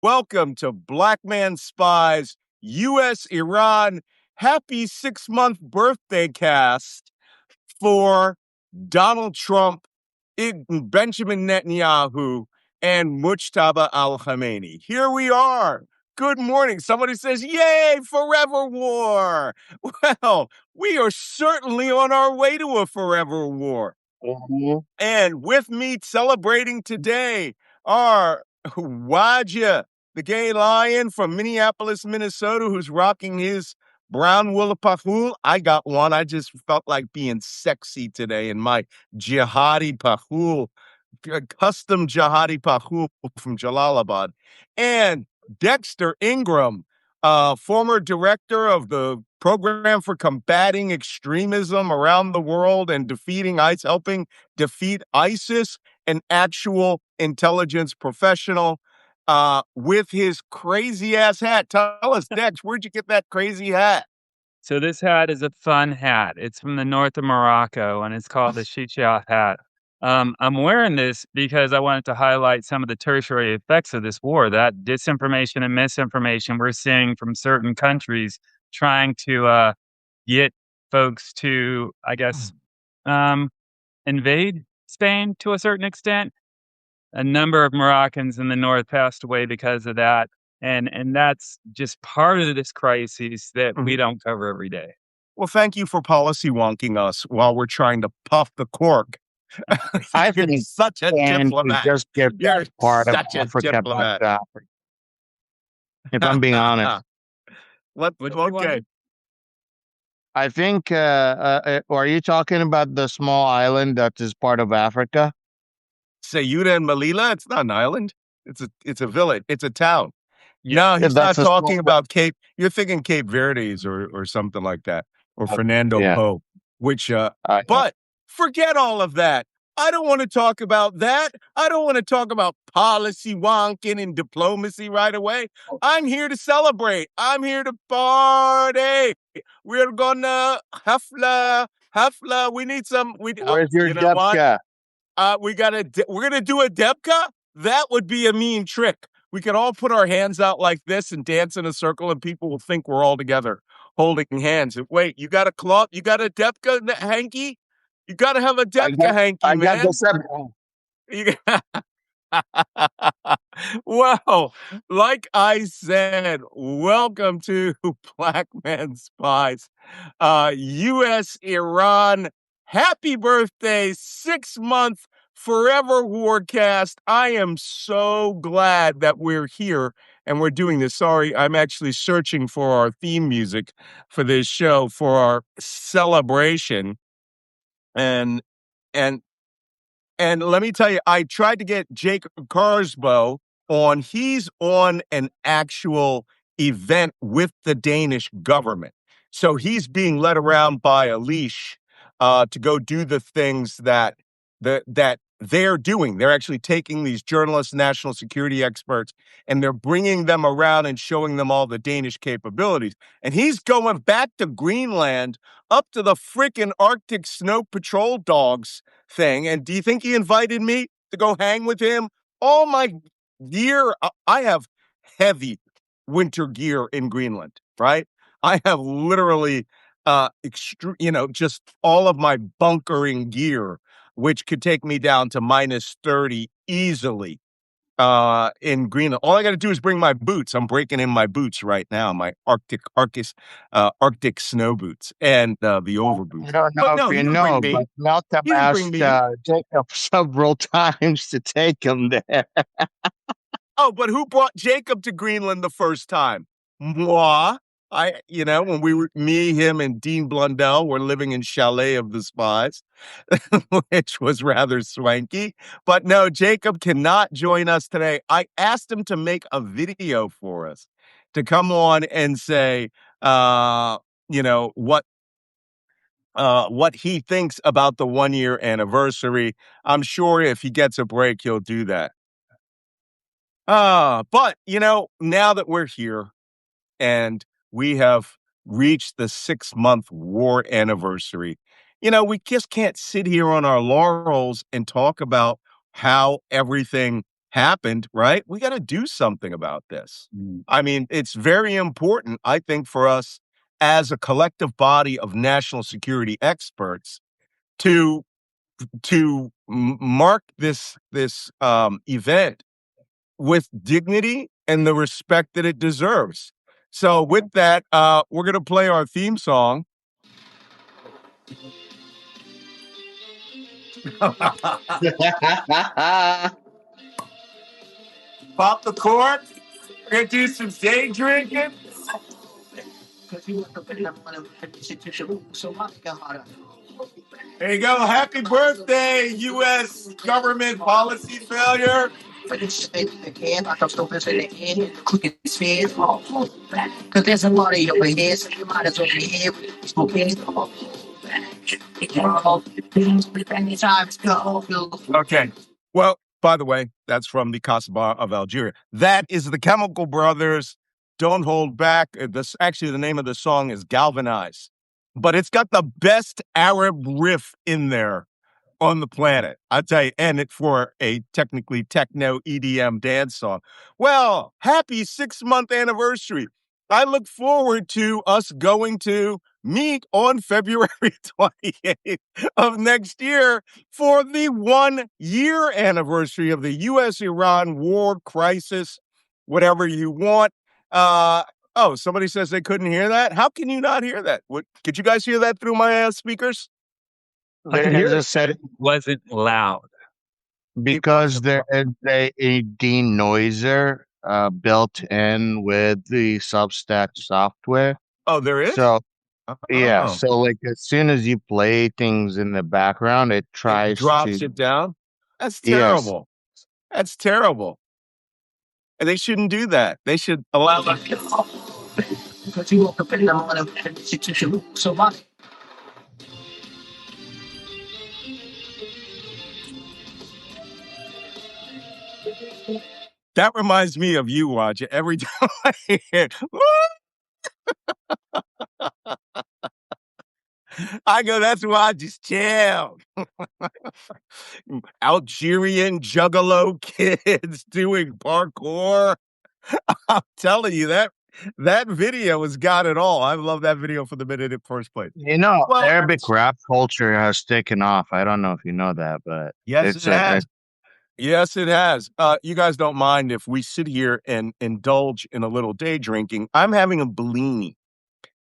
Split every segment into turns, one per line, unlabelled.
Welcome to Black Man Spies, U.S. Iran Happy 6-month birthday cast for Donald Trump, Benjamin Netanyahu, and Mujtaba al-Khamenei. Here we are. Good morning. Somebody says, yay, forever war. Well, we are certainly on our way to a forever war. And with me celebrating today are Wajeeh, the gay lion from Minneapolis, Minnesota, who's rocking his brown wool pahul. I got one. I just felt like being sexy today in my jihadi pahul, custom jihadi pahul from Jalalabad. And Dexter Ingram, former director of the Program for Combating Extremism Around the World and Defeating ISIS, helping defeat ISIS, an actual intelligence professional, with his crazy ass hat. Tell us, Dex, where'd you get that crazy hat?
So this hat is a fun hat. It's from the north of Morocco, and it's called the Chicha hat. I'm wearing this because I wanted to highlight some of the tertiary effects of this war, that disinformation and misinformation we're seeing from certain countries trying to get folks to, I guess, invade Spain to a certain extent. A number of Moroccans in the north passed away because of that. And that's just part of this crisis that we don't cover every day.
Well, thank you for policy wonking us while we're trying to puff the cork.
I think
You're such a diplomat.
just get
You're
part of
such a
Africa
diplomat.
back to Africa. If I'm being honest,
Okay.
I think. Are you talking about the small island that is part of Africa?
Ceuta and Melilla, it's not an island. It's a village. It's a town.
Yeah.
No, he's not
That's a
talking
small-
about Cape. You're thinking Cape Verdes or something like that, or Fernando
yeah.
Po. Which, but forget all of that. I don't want to talk about that. I don't want to talk about policy wonking and diplomacy right away. I'm here to celebrate. I'm here to party. We're gonna hafla. We need some.
Where's your
you know what?
Debka?
We're gonna do a debka. That would be a mean trick. We could all put our hands out like this and dance in a circle, and people will think we're all together holding hands. Wait, you got a cloth? You got a debka hanky? You got to have a debka hanky,
I
man.
got the
You well, like I said, welcome to Black Man Spies, U.S. Iran. Happy birthday, 6-month forever warcast. I am so glad that we're here and we're doing this. Sorry, I'm actually searching for our theme music for this show for our celebration. And let me tell you, I tried to get Jacob Karsbo on. He's on an actual event with the Danish government. So he's being led around by a leash to go do the things that they're doing. They're actually taking these journalists, national security experts, and they're bringing them around and showing them all the Danish capabilities. And he's going back to Greenland, up to the freaking Arctic Snow Patrol dogs thing. And do you think he invited me to go hang with him? All my gear, I have heavy winter gear in Greenland, right? I have literally, just all of my bunkering gear, which could take me down to minus 30 easily in Greenland. All I got to do is bring my boots. I'm breaking in my boots right now, my Arctic snow boots and the over boots.
I don't know if you know, but Malcolm asked Jacob several times to take him there.
Oh, but who brought Jacob to Greenland the first time? Moi. When me, him, and Dean Blundell were living in Chalet of the Spies, which was rather swanky. But no, Jacob cannot join us today. I asked him to make a video for us to come on and say, what he thinks about the 1-year anniversary. I'm sure if he gets a break, he'll do that. But now that we're here and we have reached the 6-month war anniversary, we just can't sit here on our laurels and talk about how everything happened, right? We got to do something about this.
Mm.
I mean, it's very important, I think, for us as a collective body of national security experts to mark this event with dignity and the respect that it deserves. So, with that, we're going to play our theme song. Pop the cork. We're going to do some day drinking. There you go. Happy birthday, U.S. government policy failure. Okay. Well, by the way, that's from the Kasbah of Algeria. That is the Chemical Brothers. Don't hold back. This actually the name of the song is Galvanize, but it's got the best Arab riff in there on the planet. I tell you, and it for a technically techno EDM dance song. Well, happy 6-month anniversary. I look forward to us going to meet on February 28th of next year for the 1-year anniversary of the U.S.-Iran war crisis, whatever you want. Oh, somebody says they couldn't hear that. How can you not hear that? Could you guys hear that through my speakers?
I could hear
There's a
it.
set
It wasn't loud.
because there is a denoiser built in with the Substack software.
Oh, there is?
So yeah,
Oh,
so like as soon as you play things in the background, it
it
tries
drops
to
it down? That's
yes.
terrible. That's terrible. And they shouldn't do that. They should allow that. That reminds me of you, Wajeeh. Every time I hear it, I go, that's why just chill. Algerian juggalo kids doing parkour. I'm telling you, that video has got it all. I love that video from the minute it first played.
You know,
Well,
Arabic rap culture has taken off. I don't know if you know that, but
yes, it
it's a
has. Yes, it has. You guys don't mind if we sit here and indulge in a little day drinking. I'm having a Bellini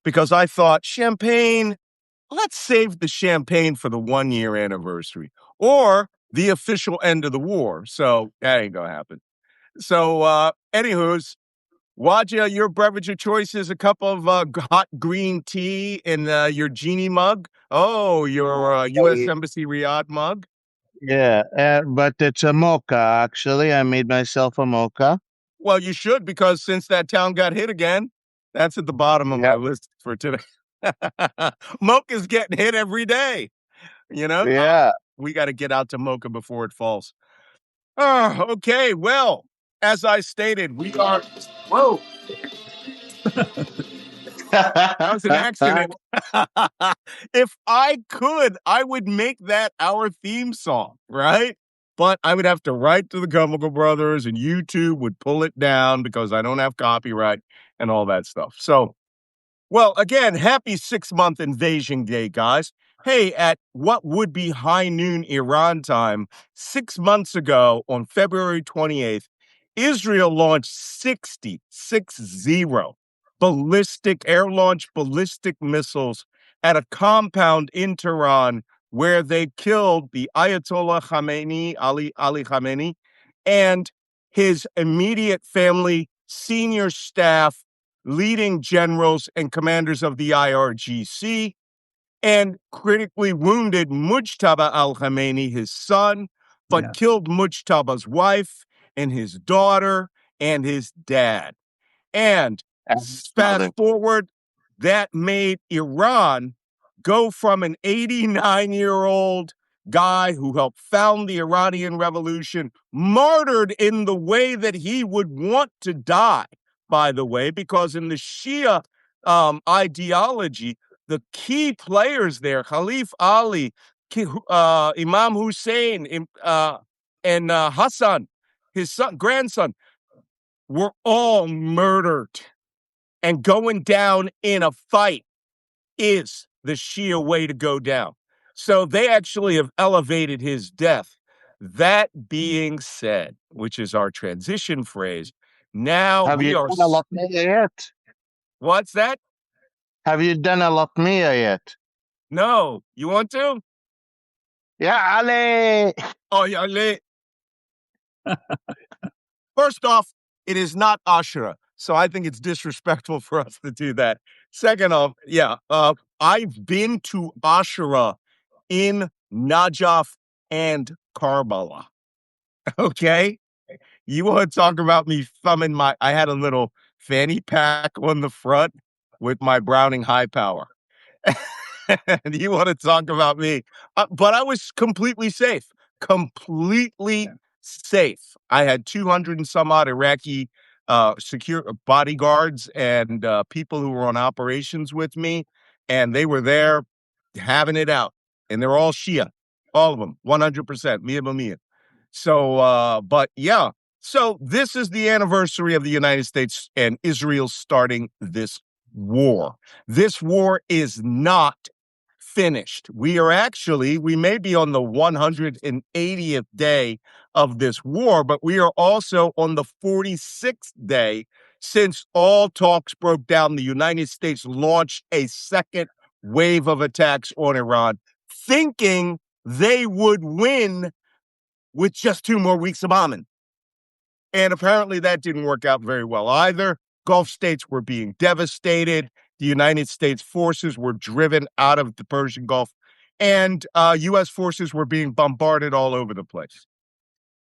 because I thought champagne, let's save the champagne for the 1-year anniversary or the official end of the war. So that ain't going to happen. So, anywho's, Wajeeh, your beverage of choice is a cup of hot green tea in your genie mug. Oh, your U.S. Embassy Riyadh mug.
yeah, but it's a mocha. Actually, I made myself a mocha.
Well, you should because since that town got hit again, that's at the bottom of my
Yep.
list for today. Mocha's getting hit every day. You know,
Yeah.
we got to get out to Mocha before it falls. Oh, okay. Well, as I stated, we are. Whoa, that was an accident. If I could, I would make that our theme song, right? But I would have to write to the Chemical Brothers and YouTube would pull it down because I don't have copyright and all that stuff. So, well, again, happy 6-month invasion day, guys. Hey, at what would be high noon Iran time, 6 months ago on February 28th, Israel launched 60 ballistic air launched ballistic missiles at a compound in Tehran where they killed the Ayatollah Khamenei, Ali Khamenei, and his immediate family, senior staff, leading generals and commanders of the IRGC, and critically wounded Mujtaba al-Khamenei, his son, but
Yeah.
killed Mujtaba's wife and his daughter and his dad. And fast forward, that made Iran go from an 89-year-old guy who helped found the Iranian Revolution, martyred in the way that he would want to die, by the way, because in the Shia ideology, the key players there, Khalif Ali, Imam Hussein, and Hassan, his son, grandson, were all murdered. And going down in a fight is the Shia way to go down. So they actually have elevated his death. That being said, which is our transition phrase, now
Have
we
you
are.
done a Latmiya yet?
What's that?
Have you done a Latmiya yet?
No. You want to?
Yeah, Ali.
Oh, yeah. First off, it is not Ashura. So I think it's disrespectful for us to do that. Second off, yeah, I've been to Ashura in Najaf and Karbala. Okay. You want to talk about me thumbing I had a little fanny pack on the front with my Browning high power. And you want to talk about me. But I was completely safe, completely safe. I had 200 and some odd Iraqi secure bodyguards and people who were on operations with me, and they were there having it out. And they're all Shia, all of them, 100%, Mia Mia. So, but yeah. So this is the anniversary of the United States and Israel starting this war. This war is not finished. We may be on the 180th day of this war, but we are also on the 46th day since all talks broke down. The United States launched a second wave of attacks on Iran, thinking they would win with just 2 more weeks of bombing. And apparently that didn't work out very well either. Gulf states were being devastated. The United States forces were driven out of the Persian Gulf, and U.S. forces were being bombarded all over the place.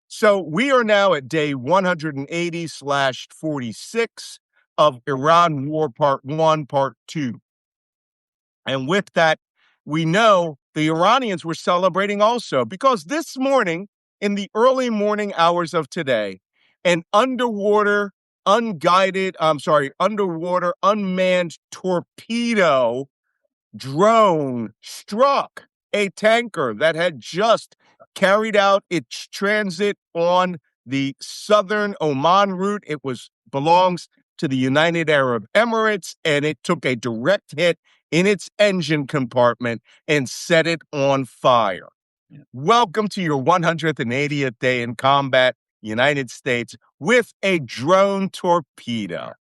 So we are now at day 180/46 of Iran War Part 1, Part 2. And with that, we know the Iranians were celebrating also because this morning, in the early morning hours of today, an underwater unmanned torpedo drone struck a tanker that had just carried out its transit on the southern Oman route. It belongs to the United Arab Emirates, and it took a direct hit in its engine compartment and set it on fire. Yeah. Welcome to your 180th day in combat, United States, with a drone torpedo.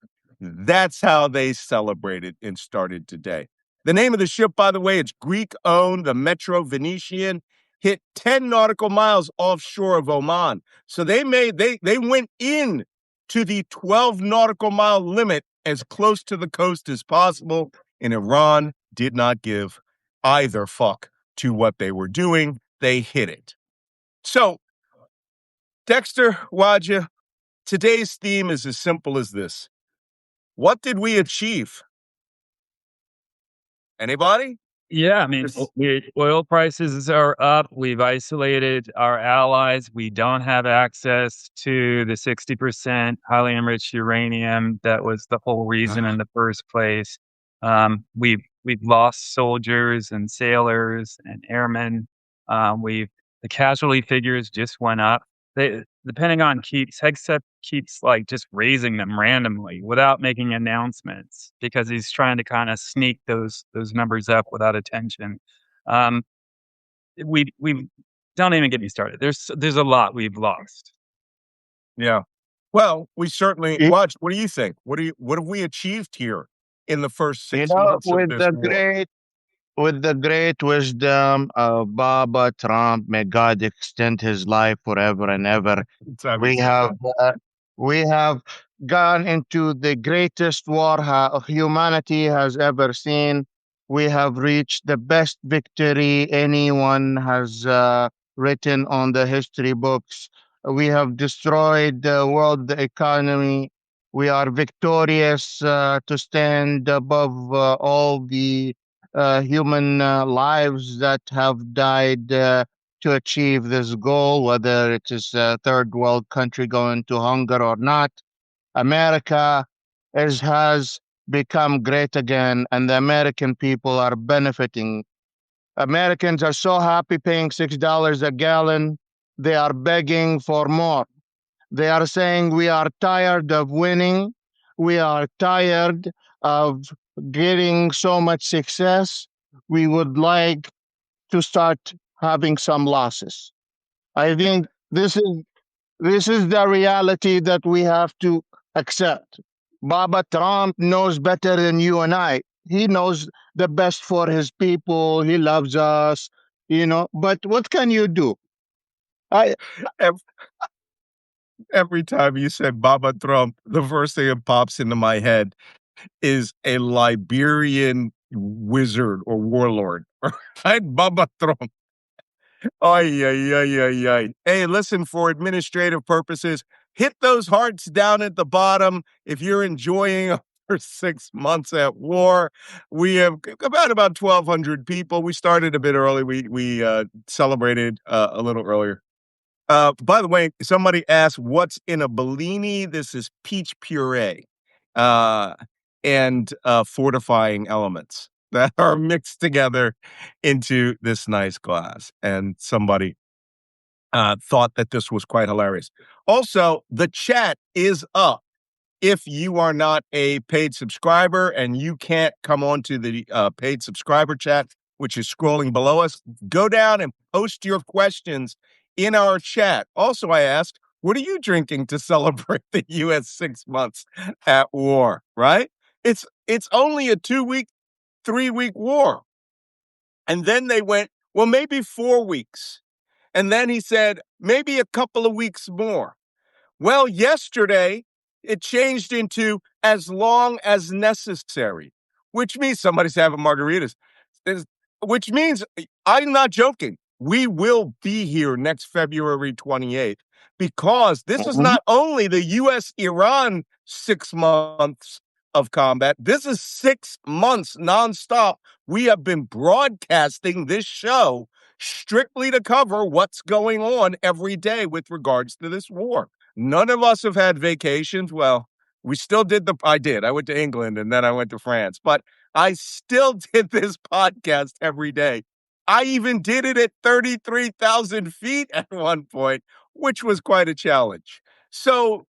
That's how they celebrated and started today. The name of the ship, by the way, it's Greek-owned. The Metro Venetian hit 10 nautical miles offshore of Oman. So they went in to the 12 nautical mile limit as close to the coast as possible. And Iran did not give either fuck to what they were doing. They hit it. So, Dexter, Wajeeh, today's theme is as simple as this. What did we achieve? Anybody?
Yeah, I mean, oil prices are up. We've isolated our allies. We don't have access to the 60% highly enriched uranium that was the whole reason in the first place. We've lost soldiers and sailors and airmen. The casualty figures just went up. The Pentagon keeps like just raising them randomly without making announcements because he's trying to kind of sneak those numbers up without attention. We don't even get me started. There's a lot we've lost.
Yeah. Well, we certainly watch. What do you think? What have we achieved here in the first 6 months of this war?
With the great wisdom of Baba Trump, may God extend his life forever and ever. We have gone into the greatest war humanity has ever seen. We have reached the best victory anyone has written on the history books. We have destroyed the world economy. We are victorious to stand above all the human lives that have died to achieve this goal, whether it is a third world country going to hunger or not. America has become great again, and the American people are benefiting. Americans are so happy paying $6 a gallon, they are begging for more. They are saying we are tired of winning. We are tired of getting so much success. We would like to start having some losses. I think this is the reality that we have to accept. Baba Trump knows better than you and I. He knows the best for his people. He loves us, But what can you do? I
Ev- Every time you said Baba Trump, the first thing that pops into my head is a Liberian wizard or warlord, right? Baba Trump. Ay, ay, ay, ay, ay. Hey, listen, for administrative purposes, hit those hearts down at the bottom. If you're enjoying our 6 months at war, we have about 1,200 people. We started a bit early. We celebrated a little earlier. By the way, somebody asked, "What's in a Bellini?" This is peach puree, uh, and fortifying elements that are mixed together into this nice glass. And somebody thought that this was quite hilarious. Also, the chat is up. If you are not a paid subscriber and you can't come on to the paid subscriber chat, which is scrolling below us, go down and post your questions in our chat. Also, I asked, what are you drinking to celebrate the U.S. 6 months at war, right? It's only a 2-week, 3-week war. And then they went, well, maybe 4 weeks. And then he said, maybe a couple of weeks more. Well, yesterday it changed into as long as necessary, which means somebody's having margaritas, is- which means I'm not joking. We will be here next February 28th because this is
Mhm.
not only the U.S. Iran 6 months of combat, this is 6 months nonstop. We have been broadcasting this show strictly to cover what's going on every day with regards to this war. None of us have had vacations. Well, we still did I did. I went to England and then I went to France, but I still did this podcast every day. I even did it at 33,000 feet at one point, which was quite a challenge. So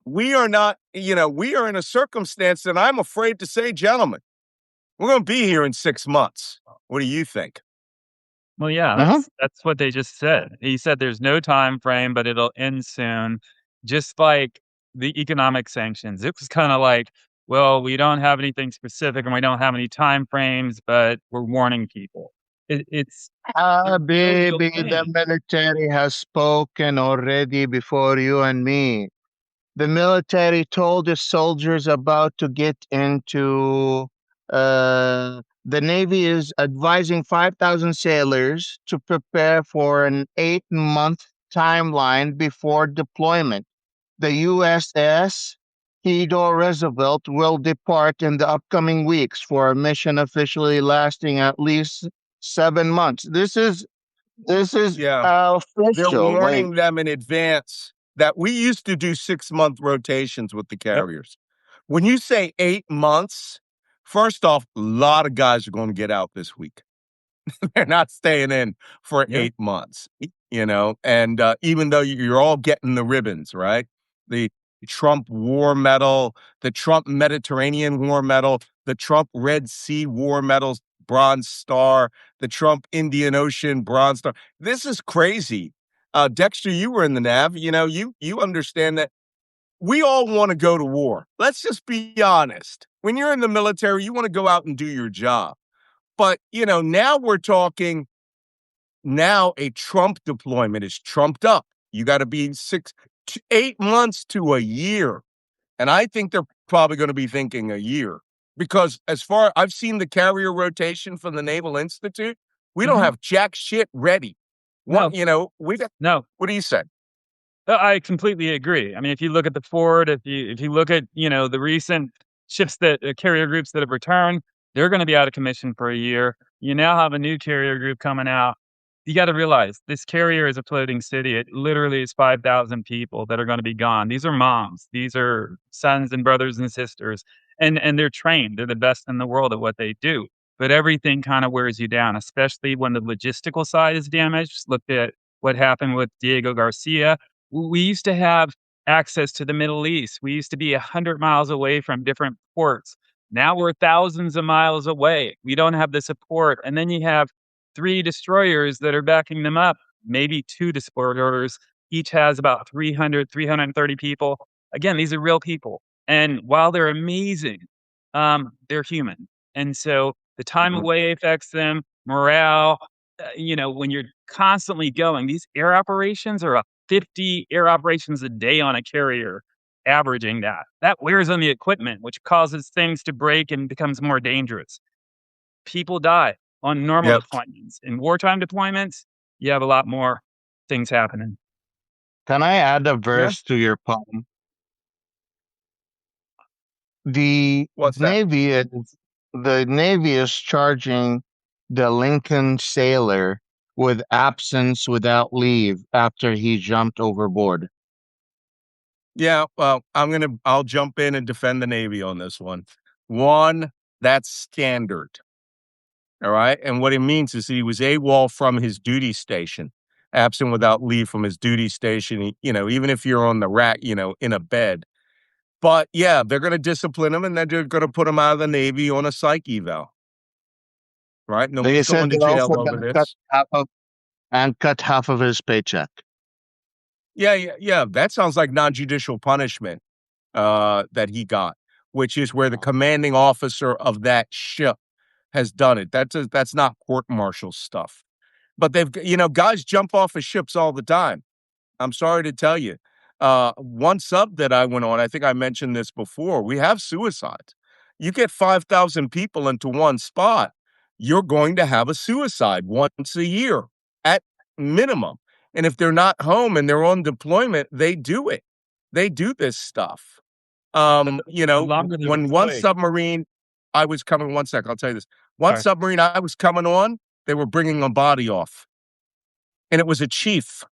we are not, we are in a circumstance that I'm afraid to say, gentlemen, we're going to be here in 6 months. What do you think?
Well, yeah,
Uh-huh.
that's what they just said. He said there's no time frame, but it'll end soon, just like the economic sanctions. It was kinda like, well, we don't have anything specific and we don't have any time frames, but we're warning people. There's no real
Baby, the
thing.
military has spoken already before you and me. The military told the soldiers about to get into. The Navy is advising 5,000 sailors to prepare for an 8-month timeline before deployment. The USS Theodore Roosevelt will depart in the upcoming weeks for a mission officially lasting at least 7 months. This is
Yeah. They're
official. Like,
warning them in advance that we used to do 6 month rotations with the
Yep,
carriers. When you say 8 months, first off, a lot of guys are going to get out this week. They're not staying in for
yeah.
8 months, and even though you're all getting the ribbons, right? The Trump War Medal, the Trump Mediterranean War Medal, the Trump Red Sea War Medals, Bronze Star, the Trump Indian Ocean Bronze Star. This is crazy. Dexter, you were in the Nav. You understand that we all want to go to war. Let's just be honest. When you're in the military, you want to go out and do your job. But, now we're talking now a Trump deployment is trumped up. You got to be 8 months to a year. And I think they're probably going to be thinking a year because as far I've seen the carrier rotation from the Naval Institute, we don't
Mhm.
have jack shit ready.
No,
We got,
no.
what do you say?
I completely agree. I mean, if you look at the Ford, if you look at, the recent ships that carrier groups that have returned, they're gonna be out of commission for a year. You now have a new carrier group coming out. You gotta realize this carrier is a floating city. It literally is 5,000 people that are gonna be gone. These are moms. These are sons and brothers and sisters, and they're trained. They're the best in the world at what they do. But everything kinda wears you down, especially when the logistical side is damaged. Look at what happened with Diego Garcia. We used to have access to the Middle East. We used to be 100 miles away from different ports. Now we're thousands of miles away. We don't have the support. And then you have 3 destroyers that are backing them up, maybe 2 destroyers. Each has about 300, 330 people. Again, these are real people. And while they're amazing, they're human. And so the time
Mhm.
away affects them, morale. When you're constantly going, these air operations are 50 air operations a day on a carrier, averaging that. That wears on the equipment, which causes things to break and becomes more dangerous. People die on normal
Yep.
deployments. In wartime deployments, you have a lot more things happening.
Can I add a
Yeah.
verse to your poem? The
What's that?
Navy is the Navy is charging the Lincoln sailor with absence without leave after he jumped overboard.
Yeah, well, I'll jump in and defend the Navy on this one. One, that's standard. All right. And what it means is he was AWOL from his duty station, absent without leave from his duty station, even if you're on the rack, in a bed. But yeah, they're going to discipline him and then they're going to put him out of the Navy on a psych eval, right?
They
Nobody's
said
going to
they're
jail
also
over
going to cut
this.
half of his paycheck.
Yeah, yeah, yeah. That sounds like non-judicial punishment that he got, which is where the commanding officer of that ship has done it. That's not court-martial stuff. But guys jump off of ships all the time. I'm sorry to tell you. One sub that I went on, I think I mentioned this before, we have suicides. You get 5,000 people into one spot, you're going to have a suicide once a year at minimum. And if they're not home and they're on deployment, they do it. They do this stuff.
The longer they're
When one
deployed.
submarine, I was coming, one sec, I'll tell you this. One
Sorry.
submarine I was coming on, they were bringing a body off. And it was a chief.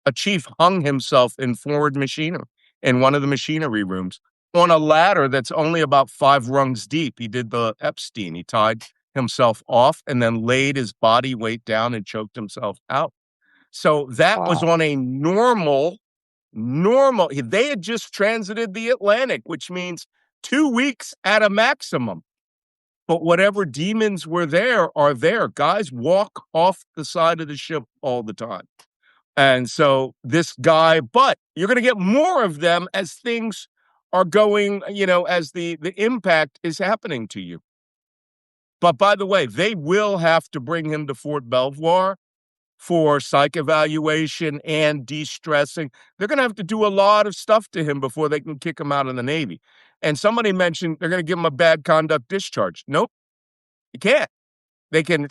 A chief hung himself in forward machinery in one of the machinery rooms on a ladder that's only about 5 rungs deep. He did the Epstein. He tied himself off and then laid his body weight down and choked himself out. So that was
Wow.
on a they had just transited the Atlantic, which means 2 weeks at a maximum. But whatever demons were there are there. Guys walk off the side of the ship all the time. And so this guy, but you're going to get more of them as things are going, as the impact is happening to you. But by the way, they will have to bring him to Fort Belvoir for psych evaluation and de-stressing. They're going to have to do a lot of stuff to him before they can kick him out of the Navy. And somebody mentioned they're going to give him a bad conduct discharge. Nope, you can't. They can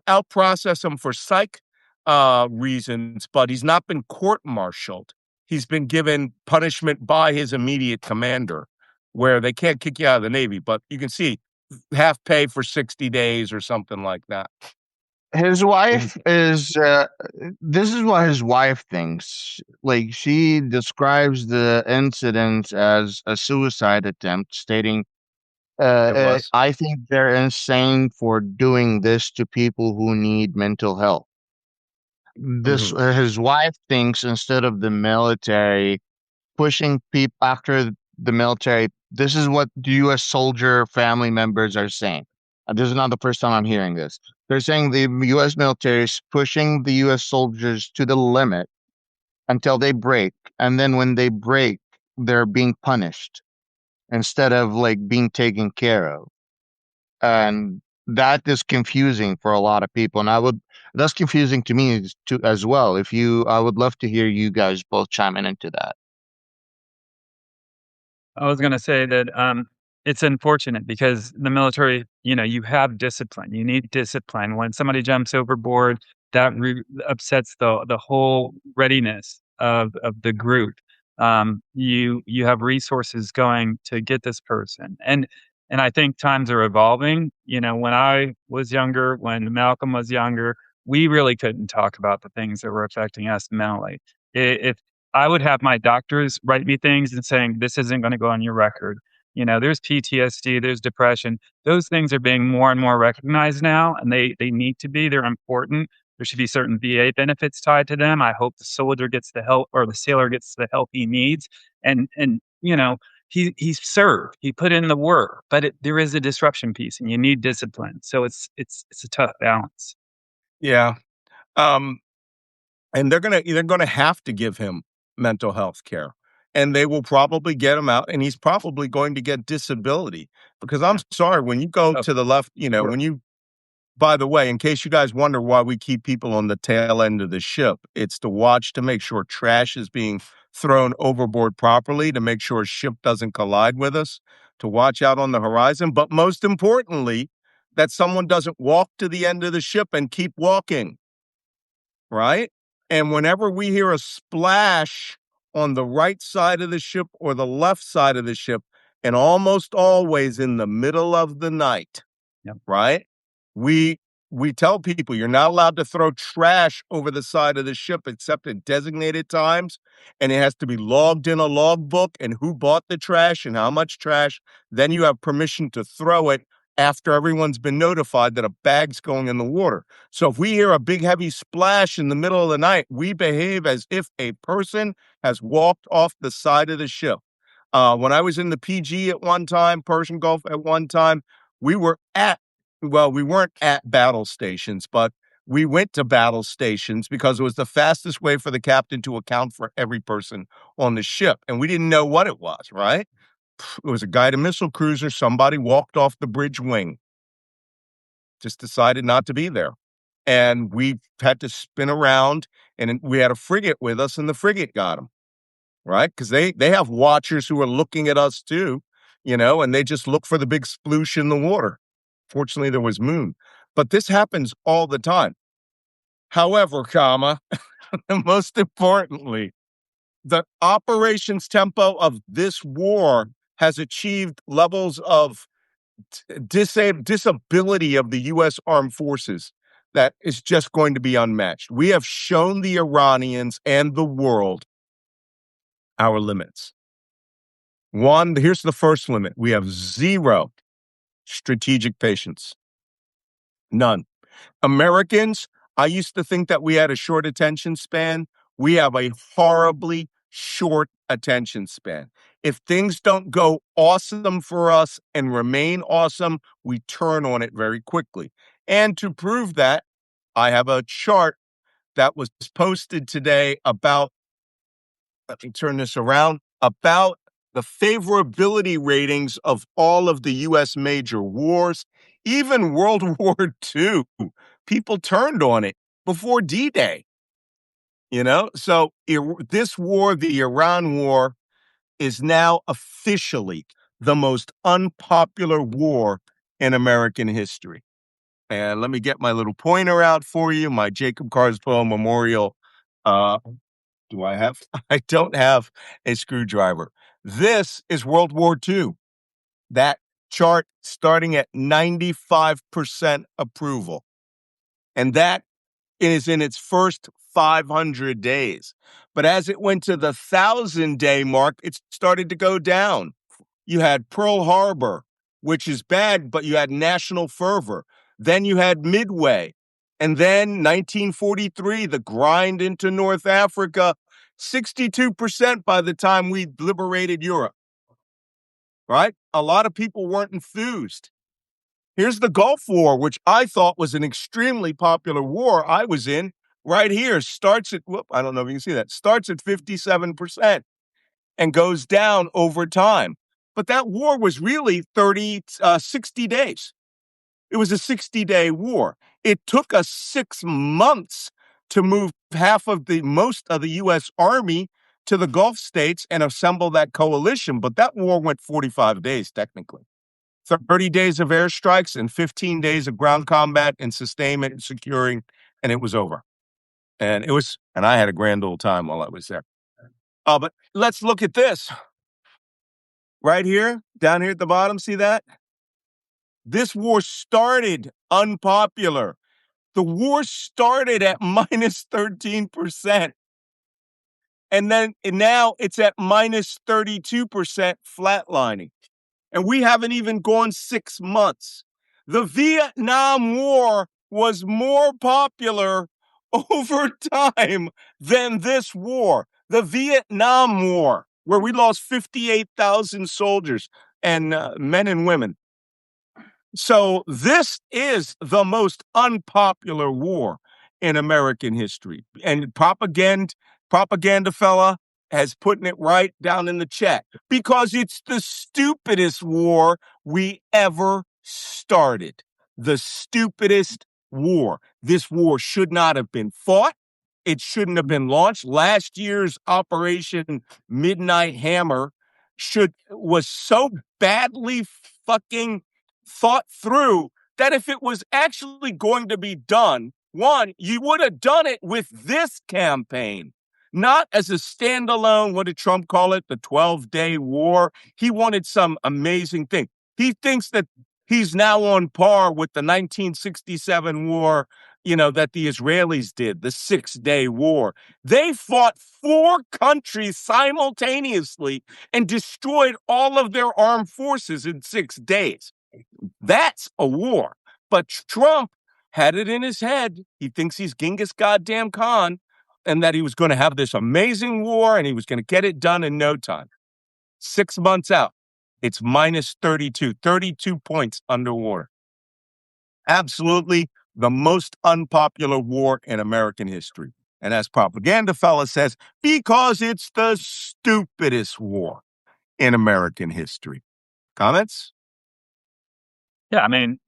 out process him for psych reasons, but he's not been court-martialed. He's been given punishment by his immediate commander, where they can't kick you out of the Navy, but you can see half pay for 60 days or something like that.
His wife is this is what his wife thinks. Like, she describes the incident as a suicide attempt, stating,
It was.
I think they're insane for doing this to people who need mental health. This
Mhm.
His wife thinks, instead of the military pushing people after the military, this is what the U.S. soldier family members are saying. This is not the first time I'm hearing this. They're saying the U.S. military is pushing the U.S. soldiers to the limit until they break, and then when they break, they're being punished instead of like being taken care of. And that is confusing for a lot of people. And that's confusing to me too, as well. I would love to hear you guys both chiming into that.
I was gonna say that, it's unfortunate because the military, you have discipline. You need discipline. When somebody jumps overboard, that upsets the whole readiness of the group. You have resources going to get this person, and I think times are evolving. When I was younger, when Malcolm was younger, we really couldn't talk about the things that were affecting us mentally. If I would have my doctors write me things and saying, "This isn't gonna go on your record." There's PTSD, there's depression. Those things are being more and more recognized now, and they need to be. They're important. There should be certain VA benefits tied to them. I hope the soldier gets the help or the sailor gets the help he needs. And he served, he put in the work, but there is a disruption piece, and you need discipline. So it's a tough balance.
Yeah. Um, and they're gonna have to give him mental health care, and they will probably get him out, and he's probably going to get disability because I'm sorry when you go
Oh,
to the left,
sure.
when you. By the way, in case you guys wonder why we keep people on the tail end of the ship, it's to watch to make sure trash is being thrown overboard properly, to make sure a ship doesn't collide with us, to watch out on the horizon, but most importantly, that someone doesn't walk to the end of the ship and keep walking, right? And whenever we hear a splash on the right side of the ship or the left side of the ship, and almost always in the middle of the night,
Yep.
right? We we tell people you're not allowed to throw trash over the side of the ship except at designated times, and it has to be logged in a logbook and who bought the trash and how much trash. Then you have permission to throw it after everyone's been notified that a bag's going in the water. So if we hear a big heavy splash in the middle of the night, we behave as if a person has walked off the side of the ship. When I was in the PG at one time, Persian Gulf at one time, we were at we weren't at battle stations, but we went to battle stations because it was the fastest way for the captain to account for every person on the ship. And we didn't know what it was, right? It was a guided missile cruiser. Somebody walked off the bridge wing, just decided not to be there. And we had to spin around, and we had a frigate with us, and the frigate got them, right? Because they have watchers who are looking at us too, and they just look for the big sploosh in the water. Fortunately, there was moon. But this happens all the time. However, most importantly, the operations tempo of this war has achieved levels of disability of the U.S. Armed Forces that is just going to be unmatched. We have shown the Iranians and the world our limits. One, here's the first limit. We have zero strategic patience. None. Americans, I used to think that we had a short attention span. We have a horribly short attention span. If things don't go awesome for us and remain awesome, we turn on it very quickly. And to prove that, I have a chart that was posted today about, let me turn this around, about the favorability ratings of all of the U.S. major wars, even World War II. People turned on it before D-Day, So this war, the Iran war, is now officially the most unpopular war in American history. And let me get my little pointer out for you, my Jacob Carswell Memorial. Do I have? I don't have a screwdriver. This is World War II. That chart starting at 95% approval. And that is in its first 500 days. But as it went to the 1,000-day mark, it started to go down. You had Pearl Harbor, which is bad, but you had national fervor. Then you had Midway. And then 1943, the grind into North Africa, 62% by the time we liberated Europe, right? A lot of people weren't enthused. Here's the Gulf War, which I thought was an extremely popular war I was in, right here. Starts at, I don't know if you can see that, starts at 57% and goes down over time. But that war was really 60 days. It was a 60-day war. It took us 6 months to move most of the U.S. Army to the Gulf states and assemble that coalition. But that war went 45 days, technically. 30 days of airstrikes and 15 days of ground combat and sustainment and securing, and it was over. And I had a grand old time while I was there. But let's look at this. Right here, down here at the bottom, see that? This war started unpopular. The war started at minus 13%. And now it's at minus 32% flatlining. And we haven't even gone 6 months. The Vietnam War was more popular over time than this war, the Vietnam War, where we lost 58,000 soldiers and men and women. So this is the most unpopular war in American history. And propaganda fella has putting it right down in the chat because it's the stupidest war we ever started. The stupidest war. This war should not have been fought. It shouldn't have been launched. Last year's Operation Midnight Hammer was so badly fucking thought through that if it was actually going to be done, one, you would have done it with this campaign, not as a standalone, what did Trump call it? The 12-day war. He wanted some amazing thing. He thinks that he's now on par with the 1967 war, that the Israelis did, the 6-day war. They fought 4 countries simultaneously and destroyed all of their armed forces in 6 days. That's a war. But Trump had it in his head. He thinks he's Genghis goddamn Khan and that he was going to have this amazing war and he was going to get it done in no time. 6 months out, it's minus 32 points underwater. Absolutely the most unpopular war in American history. And as propaganda fella says, because it's the stupidest war in American history. Comments?
Yeah, I mean,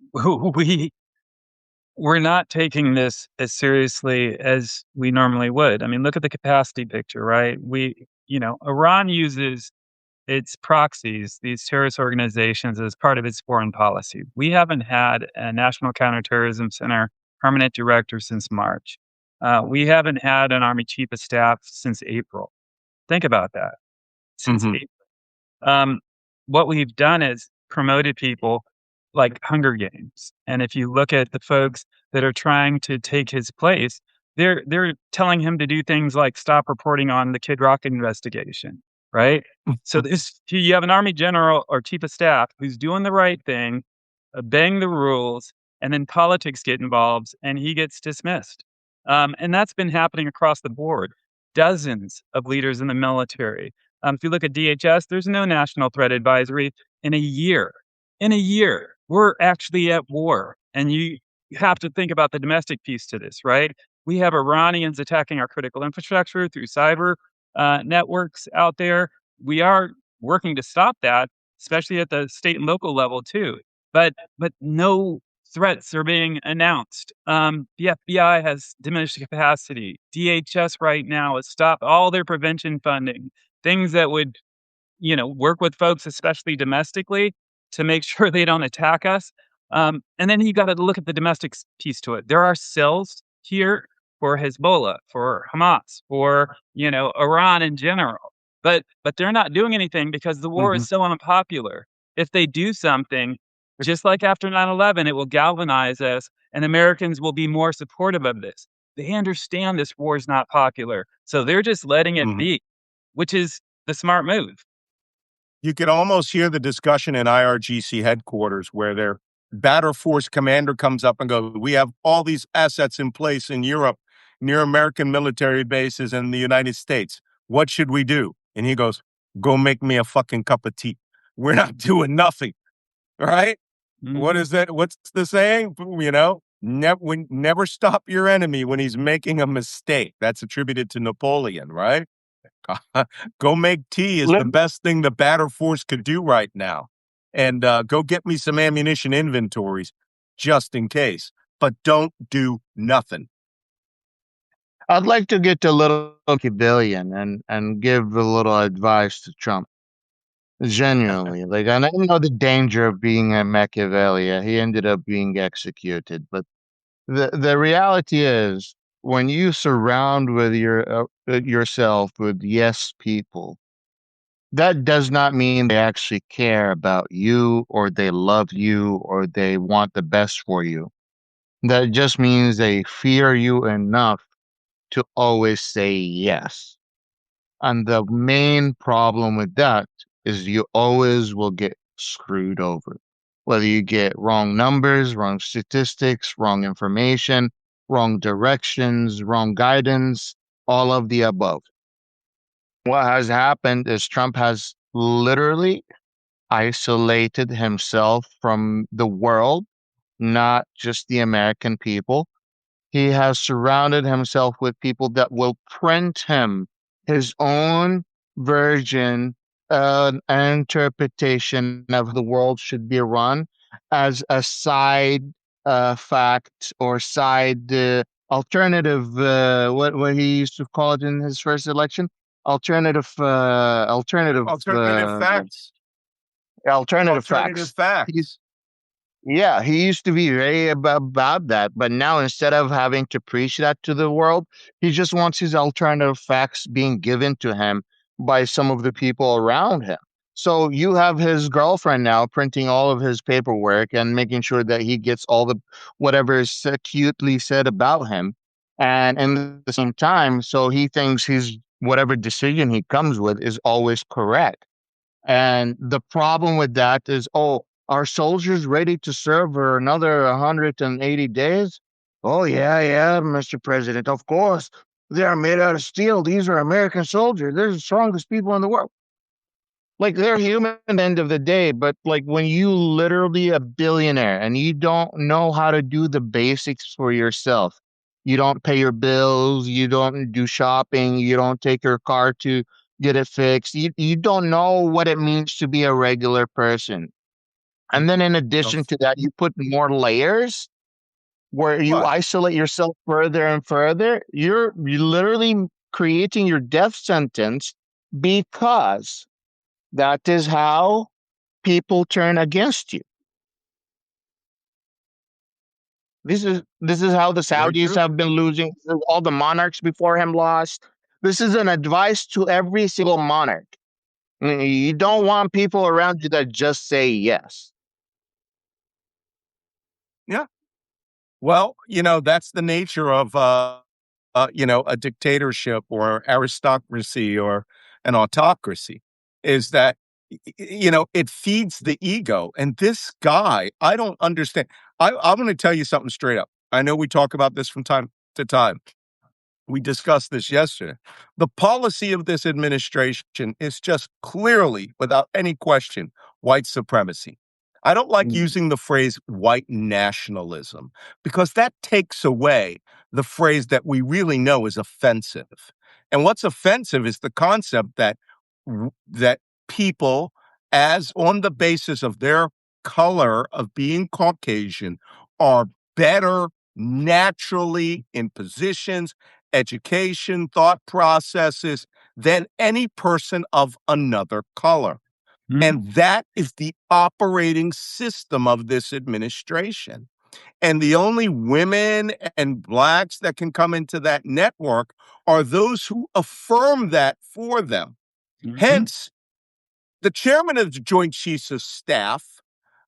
we're not taking this as seriously as we normally would. I mean, look at the capacity picture, right? Iran uses its proxies, these terrorist organizations, as part of its foreign policy. We haven't had a National Counterterrorism Center permanent director since March. We haven't had an Army Chief of Staff since April. Think about that. Since April. What we've done is promoted people like Hunger Games. And if you look at the folks that are trying to take his place, they're telling him to do things like stop reporting on the Kid Rock investigation, right? So you have an Army general or chief of staff who's doing the right thing, obeying the rules, and then politics get involved and he gets dismissed. And that's been happening across the board. Dozens of leaders in the military. If you look at DHS, there's no national threat advisory in a year. In a year, we're actually at war. And you have to think about the domestic piece to this, right? We have Iranians attacking our critical infrastructure through cyber networks out there. We are working to stop that, especially at the state and local level too. But no threats are being announced. The FBI has diminished capacity. DHS right now has stopped all their prevention funding, things that would, work with folks, especially domestically, to make sure they don't attack us. And then you got to look at the domestic piece to it. There are cells here for Hezbollah, for Hamas, for, Iran in general. But they're not doing anything because the war is so unpopular. If they do something, just like after 9/11, it will galvanize us and Americans will be more supportive of this. They understand this war is not popular. So they're just letting it be, which is the smart move.
You could almost hear the discussion in IRGC headquarters where their battle force commander comes up and goes, we have all these assets in place in Europe near American military bases in the United States. What should we do? And he goes, go make me a fucking cup of tea. We're not doing nothing. Right? What is that? What's the saying? Never stop your enemy when he's making a mistake. That's attributed to Napoleon, right? Go make tea is the best thing the battle force could do right now. And go get me some ammunition inventories just in case. But don't do nothing.
I'd like to get a little Machiavellian and give a little advice to Trump. Genuinely. And I know the danger of being a Machiavelli. He ended up being executed. But the reality is, when you surround with yourself with yes people, that does not mean they actually care about you or they love you or they want the best for you. That just means they fear you enough to always say yes. And the main problem with that is you always will get screwed over. Whether you get wrong numbers, wrong statistics, wrong information, wrong directions, wrong guidance, all of the above. What has happened is Trump has literally isolated himself from the world, not just the American people. He has surrounded himself with people that will print him his own version, an interpretation of the world should be run as a side fact or side alternative. What he used to call it in his first election,
Alternative facts.
alternative
Alternative
facts.
facts.
Yeah, he used to be very about that, but now instead of having to preach that to the world, he just wants his alternative facts being given to him by some of the people around him. So you have his girlfriend now printing all of his paperwork and making sure that he gets all the whatever is acutely said about him. And in the same time, so he thinks his whatever decision he comes with is always correct. And the problem with that is, oh, are soldiers ready to serve for another 180 days? Oh, yeah, Mr. President, of course. They are made out of steel. These are American soldiers. They're the strongest people in the world. Like, they're human at the end of the day, but like when you literally a billionaire and you don't know how to do the basics for yourself, you don't pay your bills, you don't do shopping, you don't take your car to get it fixed, you don't know what it means to be a regular person. And then in addition
Of
to that, you put more layers where you
what?
isolate yourself further and further. You're literally creating your death sentence because that is how people turn against you. This is how the
Very
Saudis
true.
have been losing. All the monarchs before him lost. This is an advice to every single monarch. You don't want people around you that just say yes.
Yeah. Well, that's the nature of a dictatorship or aristocracy or an autocracy, is that it feeds the ego. And this guy, I don't understand. I'm going to tell you something straight up. I know we talk about this from time to time. We discussed this yesterday. The policy of this administration is just clearly, without any question, white supremacy. I don't like
Mm,
using the phrase white nationalism because that takes away the phrase that we really know is offensive. And what's offensive is the concept that people, as on the basis of their color of being Caucasian, are better naturally in positions, education, thought processes than any person of another color.
Mhm,
And that is the operating system of this administration. And the only women and blacks that can come into that network are those who affirm that for them.
mhm,
Hence, the chairman of the Joint Chiefs of Staff,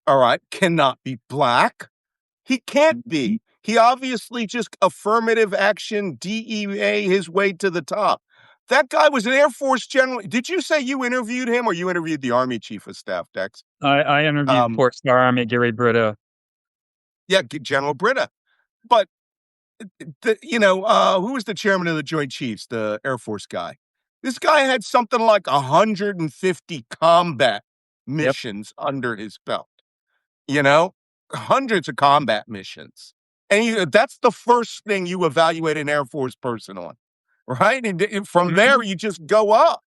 all right, cannot be black. He can't be. He obviously just affirmative action, DEA his way to the top. That guy was an Air Force general. Did you say you interviewed him or you interviewed the Army Chief of Staff, Dex?
I interviewed
Um,
4-star Army Gary Brito.
yeah, General Britta. But, who was the chairman of the Joint Chiefs, the Air Force guy? This guy had something like 150 combat
Yep.
missions under his belt. you know, hundreds of combat missions. And that's the first thing you evaluate an Air Force person on, right? And from
Mhm,
there, you just go up.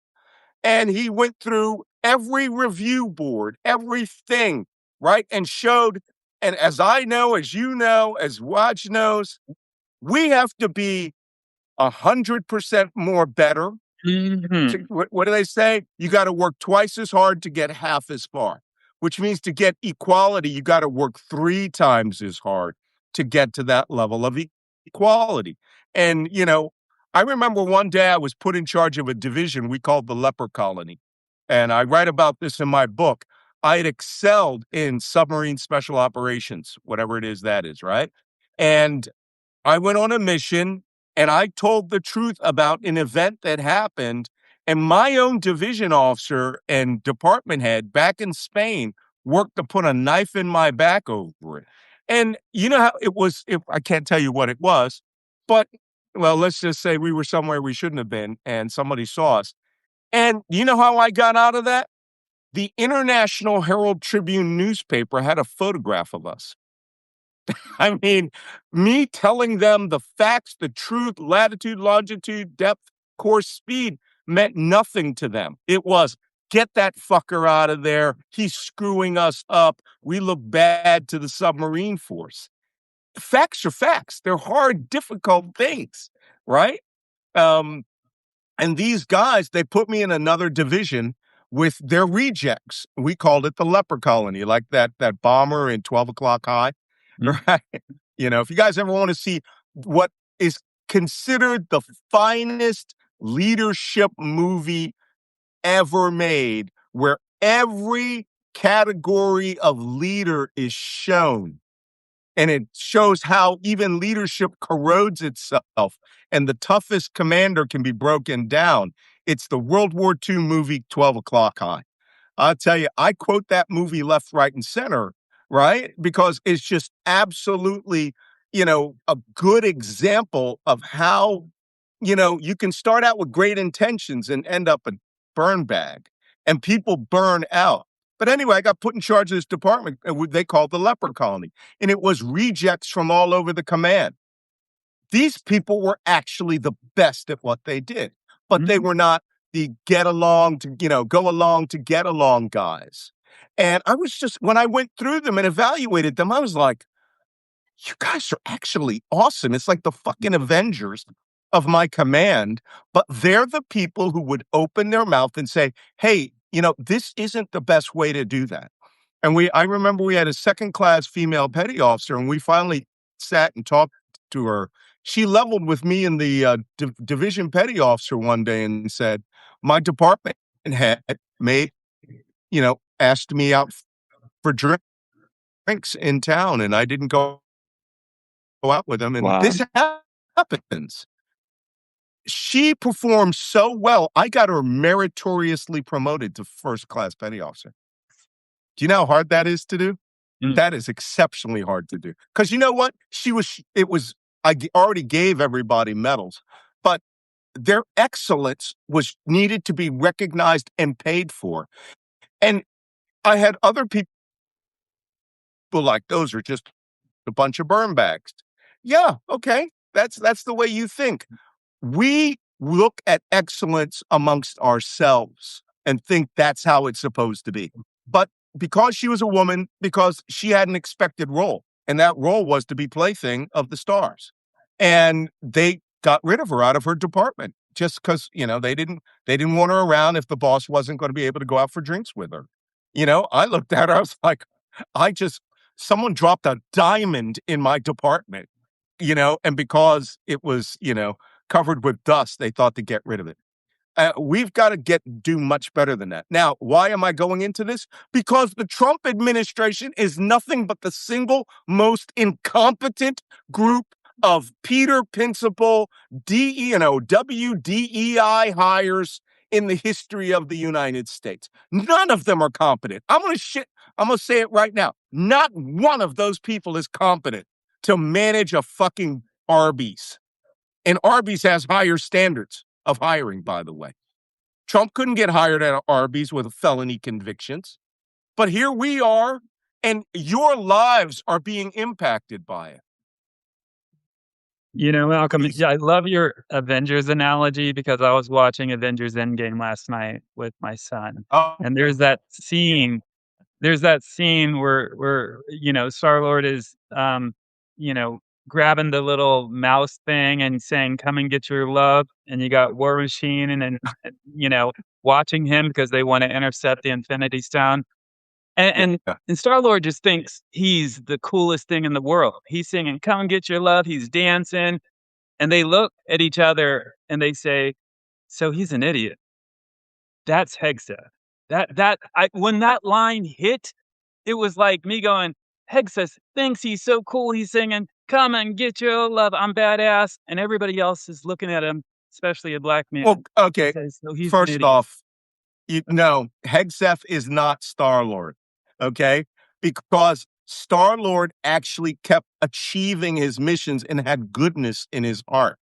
And he went through every review board, everything, right? And showed, and as I know, as you know, as Waj knows, we have to be 100% more better
mhm,
what do they say? You got to work twice as hard to get half as far, which means to get equality, you got to work 3 times as hard to get to that level of equality. And, I remember one day I was put in charge of a division we called the leper colony. And I write about this in my book. I had excelled in submarine special operations, whatever it is that is, right? And I went on a mission and I told the truth about an event that happened. And my own division officer and department head back in Spain worked to put a knife in my back over it. And you know how it was, I can't tell you what it was, But, well, let's just say we were somewhere we shouldn't have been, and somebody saw us. And you know how I got out of that? The International Herald Tribune newspaper had a photograph of us. I mean, me telling them the facts, the truth, latitude, longitude, depth, course, speed meant nothing to them. It was, get that fucker out of there. He's screwing us up. We look bad to the submarine force. Facts are facts. They're hard, difficult things, right? Um, and these guys, they put me in another division with their rejects. We called it the leper colony, like that bomber in 12 O'Clock High, right? You know, if you guys ever want to see what is considered the finest leadership movie ever made, where every category of leader is shown, and it shows how even leadership corrodes itself and the toughest commander can be broken down. It's the World War II movie 12 O'Clock High. I'll tell you, I quote that movie left, right, and center, right? Because it's just absolutely, a good example of how, you can start out with great intentions and end up a burn bag, and people burn out. But anyway, I got put in charge of this department, they called the leper colony, and it was rejects from all over the command. These people were actually the best at what they did, but they were not the get along to, go along to get along guys. And I was just, when I went through them and evaluated them, I was like, you guys are actually awesome. It's like the fucking Avengers of my command, but they're the people who would open their mouth and say, hey, this isn't the best way to do that. And I remember we had a second class female petty officer, and we finally sat and talked to her. She leveled with me and the division petty officer one day and said, my department head asked me out for drinks in town, and I didn't go out with him. And
Wow.
this happens. She performed so well, I got her meritoriously promoted to first class petty officer. Do you know how hard that is to do? That is exceptionally hard to do. Because you know what? I already gave everybody medals, but their excellence was needed to be recognized and paid for. And I had other people like, those are just a bunch of burn bags. Yeah, okay. That's the way you think. We look at excellence amongst ourselves and think that's how it's supposed to be. But because she was a woman, because she had an expected role, and that role was to be plaything of the stars. And they got rid of her out of her department just because, they didn't want her around if the boss wasn't going to be able to go out for drinks with her. I looked at her, I was like, someone dropped a diamond in my department, and because it was, covered with dust, they thought to get rid of it. We've got to do much better than that. Now, why am I going into this? Because the Trump administration is nothing but the single most incompetent group of Peter Principle, WDEI hires in the history of the United States. None of them are competent. I'm going to say it right now. Not one of those people is competent to manage a fucking Arby's. And Arby's has higher standards of hiring, by the way. Trump couldn't get hired at Arby's with felony convictions. But here we are, and your lives are being impacted by it.
Malcolm, I love your Avengers analogy because I was watching Avengers Endgame last night with my son. And there's that scene where Star-Lord is, grabbing the little mouse thing and saying, come and get your love. And you got War Machine and watching him because they want to intercept the Infinity Stone. And Star-Lord just thinks he's the coolest thing in the world. He's singing, come and get your love. He's dancing. And they look at each other and they say, so he's an idiot. That's Hegseth. When that line hit, it was like me going, Hegseth thinks he's so cool. He's singing, come and get your love. I'm badass. And everybody else is looking at him, especially a black man.
Well, okay.
Says, so he's
First off, no, Hegseth is not Star-Lord. Okay? Because Star-Lord actually kept achieving his missions and had goodness in his heart.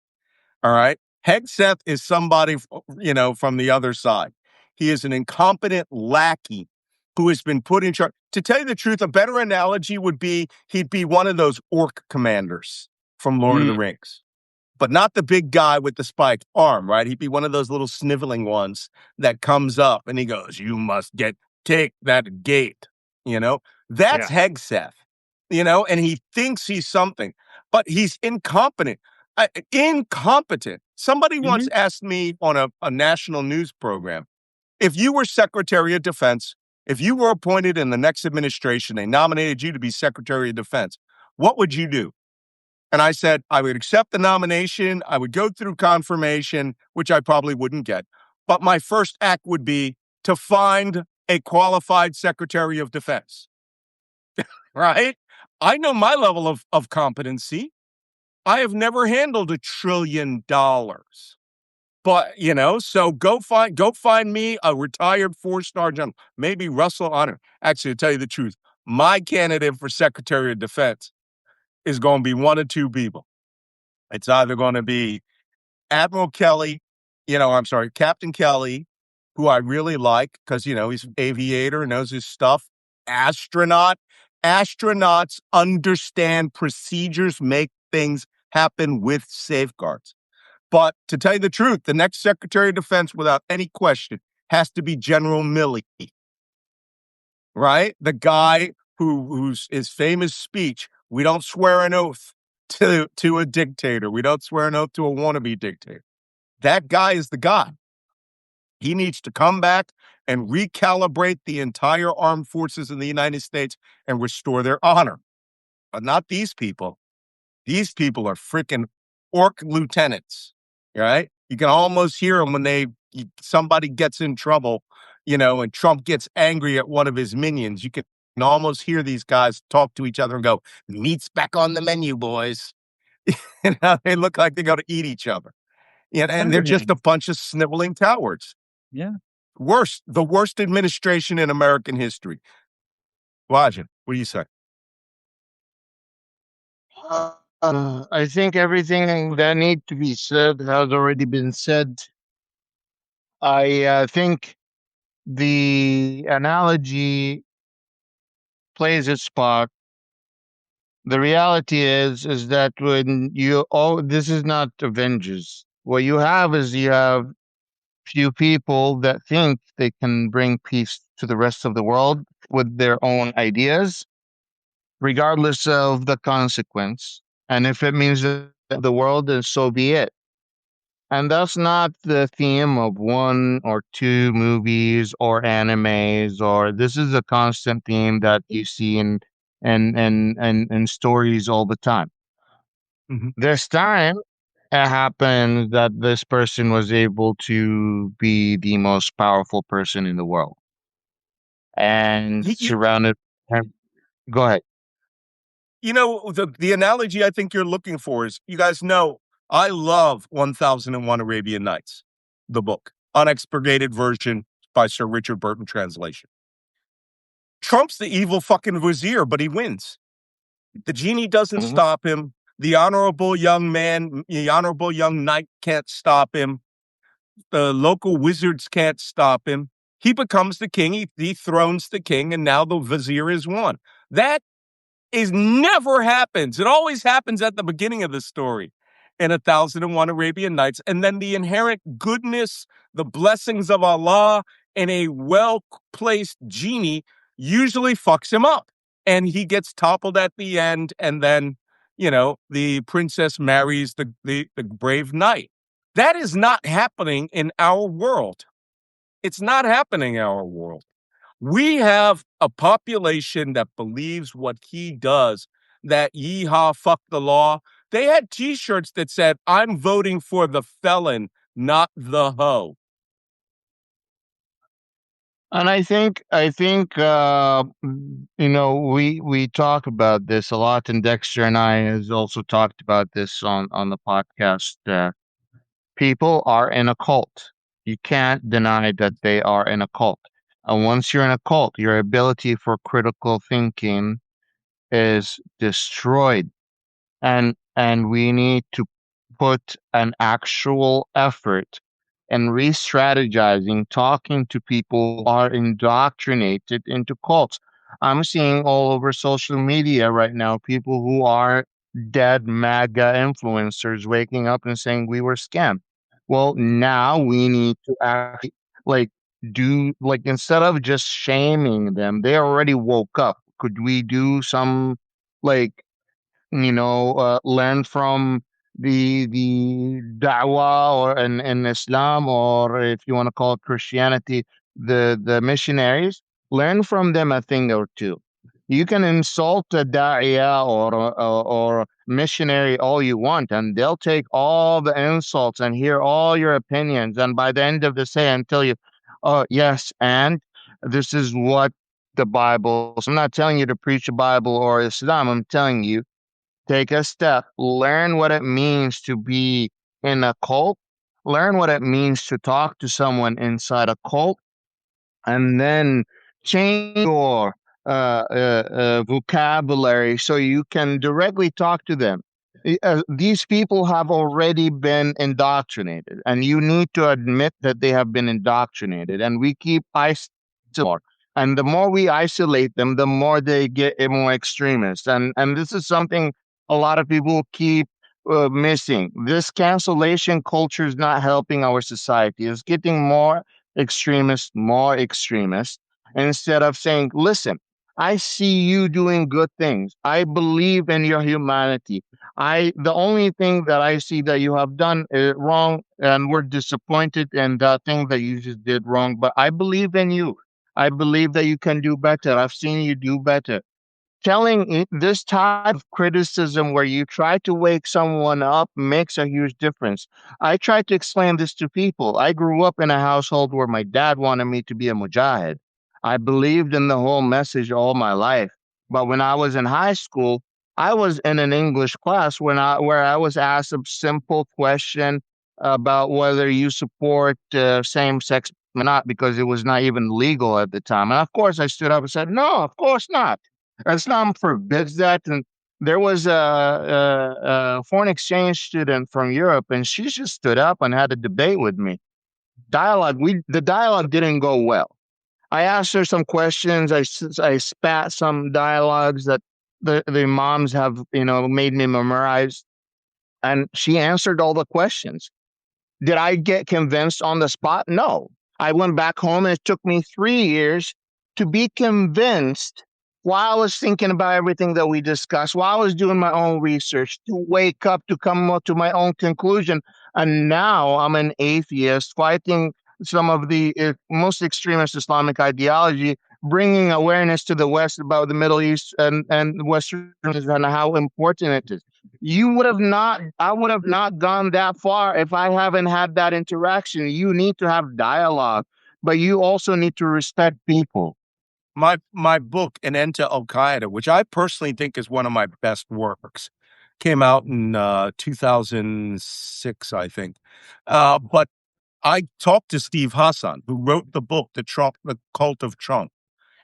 All right. Hegseth is somebody, from the other side. He is an incompetent lackey who has been put in charge. To tell you the truth, a better analogy would be he'd be one of those orc commanders from Lord of the
Mm,
Rings, but not the big guy with the spiked arm, right? He'd be one of those little sniveling ones that comes up and he goes, "You must take that gate." You know, that's
yeah.
Hegseth, and he thinks he's something, but he's incompetent. Incompetent. Somebody once
Mhm.
asked me on a national news program, if you were Secretary of Defense, if you were appointed in the next administration, they nominated you to be Secretary of Defense, what would you do? And I said, I would accept the nomination. I would go through confirmation, which I probably wouldn't get. But my first act would be to find a qualified Secretary of Defense, right? I know my level of competency. I have never handled $1 trillion. But so go find me a retired 4-star general, maybe Russell Honor. Actually, to tell you the truth, my candidate for Secretary of Defense is going to be one of two people. It's either going to be Admiral Kelly, I'm sorry, Captain Kelly, who I really like because, he's an aviator, knows his stuff. Astronaut. Astronauts understand procedures, make things happen with safeguards. But to tell you the truth, the next Secretary of Defense, without any question, has to be General Milley, right? The guy whose his famous speech, "We don't swear an oath to a dictator. We don't swear an oath to a wannabe dictator." That guy is the guy. He needs to come back and recalibrate the entire armed forces in the United States and restore their honor. But not these people. These people are freaking orc lieutenants, right? You can almost hear them when somebody gets in trouble, and Trump gets angry at one of his minions. You can almost hear these guys talk to each other and go, "Meat's back on the menu, boys." They look like they're going to eat each other. And they're just a
Underlings.
bunch of sniveling cowards.
Yeah.
The worst administration in American history. Wajeeh, what do you say?
I think everything that need to be said has already been said. I think the analogy plays its part. The reality is that when this is not Avengers. What you have few people that think they can bring peace to the rest of the world with their own ideas, regardless of the consequence. And if it means the world, then so be it. And that's not the theme of one or two movies or animes, or this is a constant theme that you see in stories all the time.
Mhm.
There's time it happened that this person was able to be the most powerful person in the world and
You, you,
surrounded him. Go ahead.
the analogy I think you're looking for is, you guys know, I love 1001 Arabian Nights, the book, unexpurgated version by Sir Richard Burton translation. Trump's the evil fucking vizier, but he wins. The genie doesn't
Mhm.
stop him. The honorable young man, the honorable young knight can't stop him. The local wizards can't stop him. He becomes the king. He dethrones the king, and now the vizier is won. That is never happens. It always happens at the beginning of the story in 1001 Arabian Nights. And then the inherent goodness, the blessings of Allah, and a well-placed genie usually fucks him up. And he gets toppled at the end. And then, the princess marries the brave knight. That is not happening in our world. It's not happening in our world. We have a population that believes what he does, that yeehaw, fuck the law. They had t-shirts that said, "I'm voting for the felon, not the hoe."
And we talk about this a lot, and Dexter and I has also talked about this on the podcast. People are in a cult. You can't deny that they are in a cult. And once you're in a cult, your ability for critical thinking is destroyed, and we need to put an actual effort in re-strategizing, talking to people who are indoctrinated into cults. I'm seeing all over social media right now people who are dead MAGA influencers waking up and saying we were scammed. Well, now we need to actually like do like instead of just shaming them, they already woke up. Could we do some like learn from the da'wah or in Islam, or if you want to call it Christianity, the missionaries, learn from them a thing or two. You can insult a da'iyah or missionary all you want, and they'll take all the insults and hear all your opinions. And by the end of the day, and tell you, oh, yes, and this is what the Bible. So I'm not telling you to preach the Bible or Islam. I'm telling you take a step, learn what it means to be in a cult, learn what it means to talk to someone inside a cult, and then change your vocabulary so you can directly talk to them. These people have already been indoctrinated, and you need to admit that they have been indoctrinated. And we keep isolating more. And the more we isolate them, the more they get more extremist. And this is something a lot of people keep missing. This cancellation culture is not helping our society. It's getting more extremist, instead of saying, listen, I see you doing good things. I believe in your humanity. The only thing that I see that you have done wrong, and we're disappointed in that thing that you just did wrong, but I believe in you. I believe that you can do better. I've seen you do better. This type of criticism where you try to wake someone up makes a huge difference. I try to explain this to people. I grew up in a household where my dad wanted me to be a mujahid. I believed in the whole message all my life. But when I was in high school, I was in an English class where I was asked a simple question about whether you support same-sex or not, because it was not even legal at the time. And of course, I stood up and said, "No, of course not. Islam forbids that." And there was a foreign exchange student from Europe, and she just stood up and had a debate with me. The dialogue didn't go well. I asked her some questions. I spat some dialogues that the moms have, made me memorize, and she answered all the questions. Did I get convinced on the spot? No. I went back home, and it took me 3 years to be convinced while I was thinking about everything that we discussed, while I was doing my own research, to wake up, to come up to my own conclusion. And now I'm an atheist fighting some of the most extremist Islamic ideology, bringing awareness to the West about the Middle East and Western and how important it is. I would have not gone that far if I haven't had that interaction. You need to have dialogue, but you also need to respect people.
My book, An End to Al Qaeda, which I personally think is one of my best works, came out in 2006, I think. But I talked to Steve Hassan, who wrote the book, The Cult of Trump,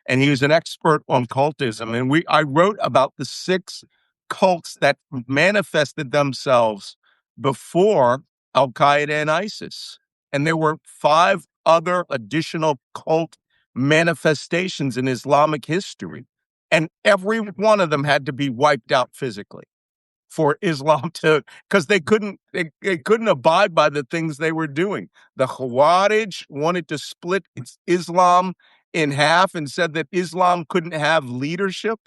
and he was an expert on cultism. And I wrote about the 6 cults that manifested themselves before Al Qaeda and ISIS. And there were 5 other additional cult manifestations in Islamic history. And every one of them had to be wiped out physically for Islam to, because they couldn't abide by the things they were doing. The Khawarij wanted to split Islam in half and said that Islam couldn't have leadership,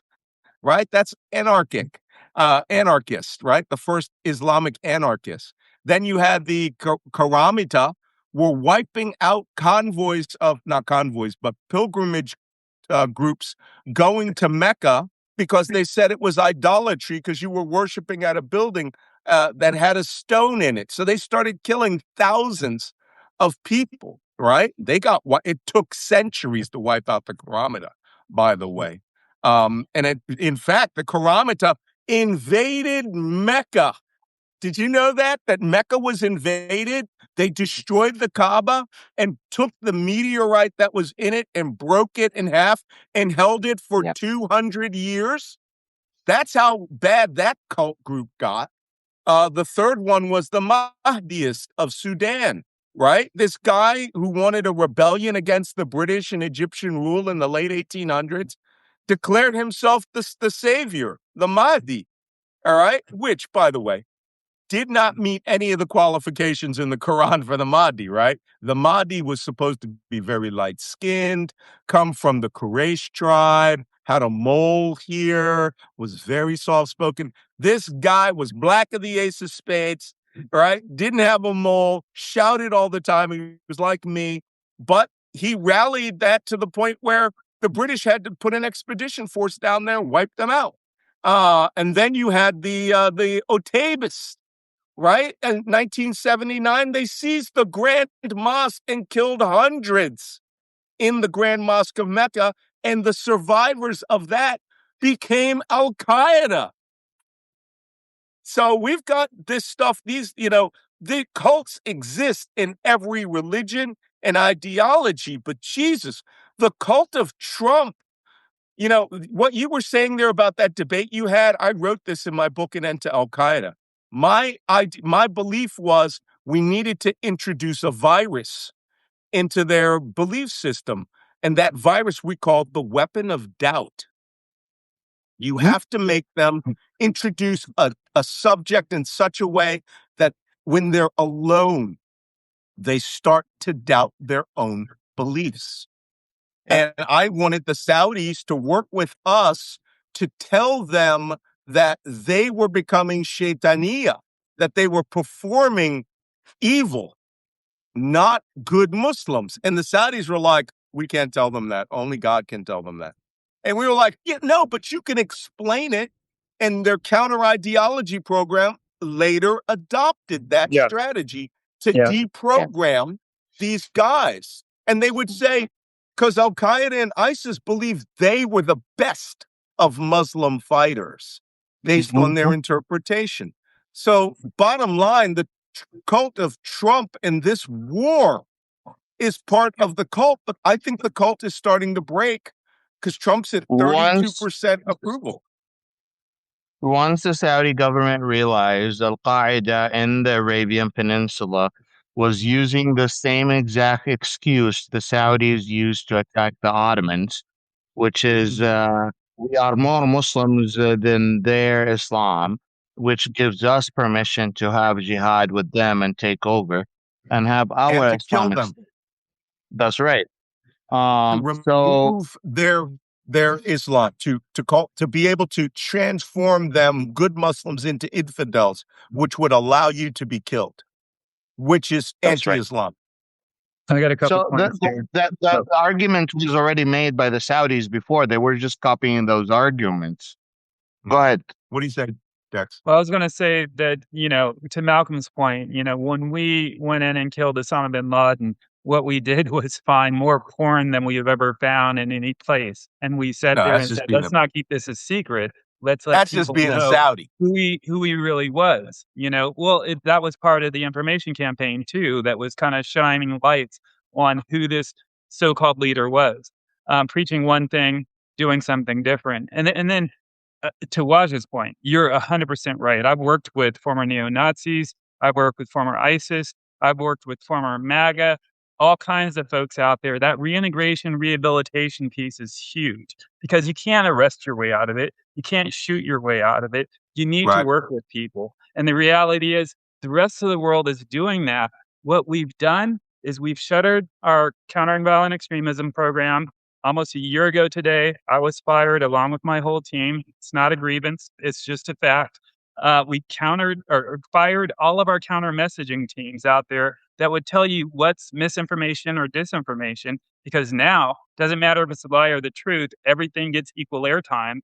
right? That's anarchist, right? The first Islamic anarchists. Then you had the Karamita were wiping out not convoys, but pilgrimage groups going to Mecca because they said it was idolatry because you were worshiping at a building that had a stone in it. So they started killing thousands of people, right? It took centuries to wipe out the Karamita, by the way. In fact, the Karamita invaded Mecca. Did you know that Mecca was invaded? They destroyed the Kaaba and took the meteorite that was in it and broke it in half and held it for
Yep.
200 years. That's how bad that cult group got. The third one was the Mahdiist of Sudan, right? This guy who wanted a rebellion against the British and Egyptian rule in the late 1800s declared himself the savior, the Mahdi, all right? Which, by the way, did not meet any of the qualifications in the Quran for the Mahdi, right? The Mahdi was supposed to be very light-skinned, come from the Quraysh tribe, had a mole here, was very soft-spoken. This guy was black of the ace of spades, right? Didn't have a mole, shouted all the time. He was like me, but he rallied that to the point where the British had to put an expedition force down there and wipe them out. And then you had the Otabists, right? In 1979, they seized the Grand Mosque and killed hundreds in the Grand Mosque of Mecca, and the survivors of that became Al Qaeda. So we've got this stuff, the cults exist in every religion and ideology, but Jesus, the cult of Trump. What you were saying there about that debate you had, I wrote this in my book, An End to Al Qaeda. My belief was we needed to introduce a virus into their belief system. And that virus we called the weapon of doubt. You have to make them introduce a subject in such a way that when they're alone, they start to doubt their own beliefs. And I wanted the Saudis to work with us to tell them that they were becoming shaitaniya, that they were performing evil, not good Muslims. And the Saudis were like, we can't tell them that. Only God can tell them that. And we were like, yeah, no, but you can explain it. And their counter ideology program later adopted that strategy to deprogram these guys. And they would say, because Al Qaeda and ISIS believed they were the best of Muslim fighters based on their interpretation. So, bottom line, the cult of Trump and this war is part of the cult, but I think the cult is starting to break because Trump's at 32% approval.
Once the Saudi government realized Al Qaeda in the Arabian Peninsula was using the same exact excuse the Saudis used to attack the Ottomans, which is we are more Muslims than their Islam, which gives us permission to have jihad with them and take over and have our
And to kill
Islamic.
them,
That's right.
to remove their Islam, to be able to transform them, good Muslims, into infidels, which would allow you to be killed, which is anti-Islam.
I got a couple
So
points here.
that argument was already made by the Saudis before. They were just copying those arguments. Go ahead.
What do you say, Dex?
Well, I was going to say that, to Malcolm's point, when we went in and killed Osama bin Laden, what we did was find more porn than we have ever found in any place. And we sat there and said, let's not keep this a secret. Let's let people know
Saudi.
who he really was. Well, that was part of the information campaign too. That was kind of shining lights on who this so-called leader was, preaching one thing, doing something different. And then to Wajeeh's point, you're 100% right. I've worked with former neo-Nazis. I've worked with former ISIS. I've worked with former MAGA, all kinds of folks out there. That reintegration, rehabilitation piece is huge because you can't arrest your way out of it. You can't shoot your way out of it. You need to work with people. And the reality is the rest of the world is doing that. What we've done is we've shuttered our countering violent extremism program. Almost a year ago today, I was fired along with my whole team. It's not a grievance. It's just a fact. We fired all of our counter messaging teams out there that would tell you what's misinformation or disinformation, because now doesn't matter if it's a lie or the truth, everything gets equal airtime.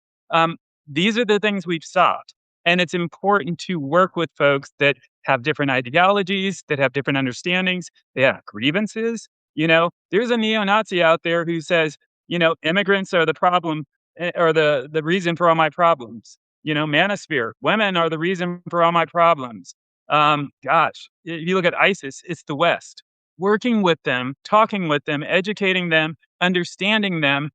These are the things we've stopped. And it's important to work with folks that have different ideologies, that have different understandings, they have grievances. There's a neo-Nazi out there who says, immigrants are the problem or the reason for all my problems. Manosphere, women are the reason for all my problems. If you look at ISIS, it's the West. Working with them, talking with them, educating them, understanding them,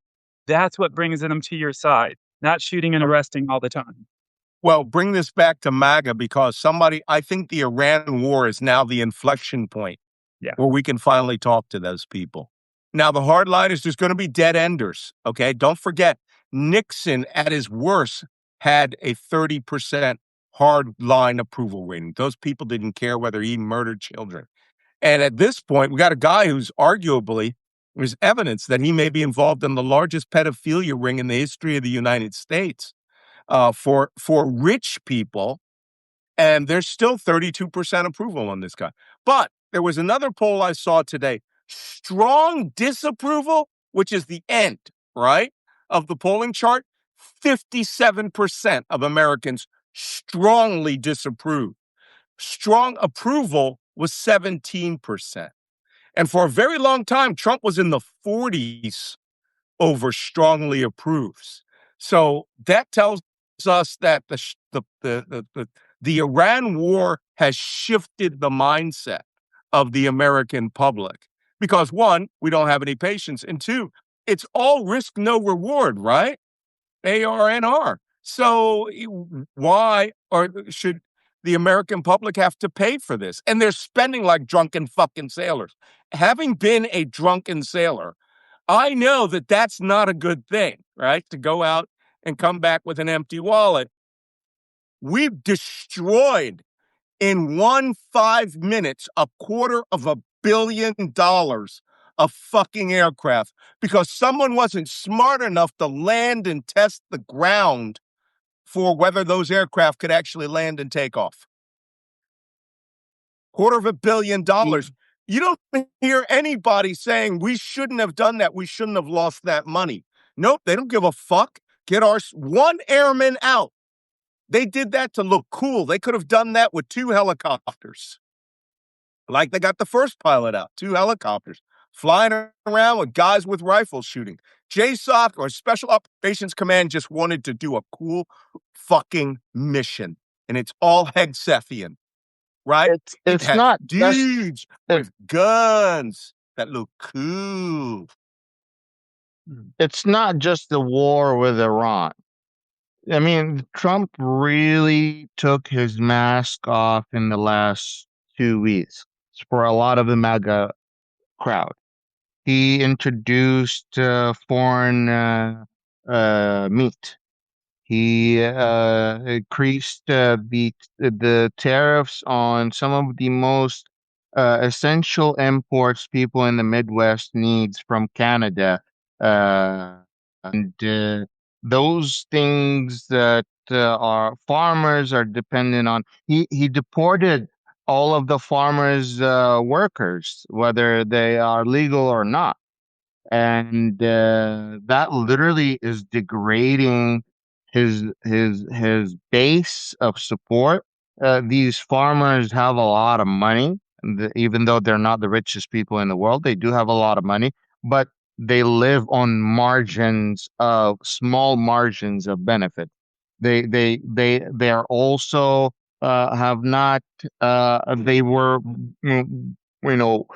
that's what brings them to your side. not shooting and arresting all the time.
Well, bring this back to MAGA because I think the Iran war is now the inflection point
Yeah.
where we can finally talk to those people. Now, the hard line is there's going to be dead enders. Okay. Don't forget, Nixon at his worst had a 30% hard line approval rating. Those people didn't care whether he murdered children. And at this point, we got a guy who's arguably, there's evidence that he may be involved in the largest pedophilia ring in the history of the United States for rich people, and there's still 32% approval on this guy. But there was another poll I saw today, strong disapproval, which is the end, right, of the polling chart. 57% of Americans strongly disapprove. Strong approval was 17%. And for a very long time, Trump was in the 40s over strongly approves. So that tells us that the Iran war has shifted the mindset of the American public because one, we don't have any patience, and two, it's all risk, no reward, right? ARNR. So why or should the American public have to pay for this? And they're spending like drunken fucking sailors. Having been a drunken sailor, I know that that's not a good thing, right? To go out and come back with an empty wallet. We've destroyed in 5 minutes $250 million of fucking aircraft because someone wasn't smart enough to land and test the ground for whether those aircraft could actually land and take off. $250 million. You don't hear anybody saying we shouldn't have done that. We shouldn't have lost that money. Nope, they don't give a fuck. Get our one airman out. They did that to look cool. They could have done that with 2 helicopters. Like they got the first pilot out, 2 helicopters flying around with guys with rifles shooting. JSOC or Special Operations Command just wanted to do a cool fucking mission. And it's all Hegsephian, right?
It's
Has
not just
dudes with guns that look cool.
it's not just the war with Iran. I mean, Trump really took his mask off in the last 2 weeks for a lot of the MAGA crowd. He introduced foreign meat. He increased the tariffs on some of the most essential imports people in the Midwest needs from Canada, and those things that our farmers are dependent on. He deported all of the farmers' workers, whether they are legal or not, and that literally is degrading his base of support. These farmers have a lot of money, even though they're not the richest people in the world. They do have a lot of money, but they live on margins of small margins of benefit. They are also have not they were you know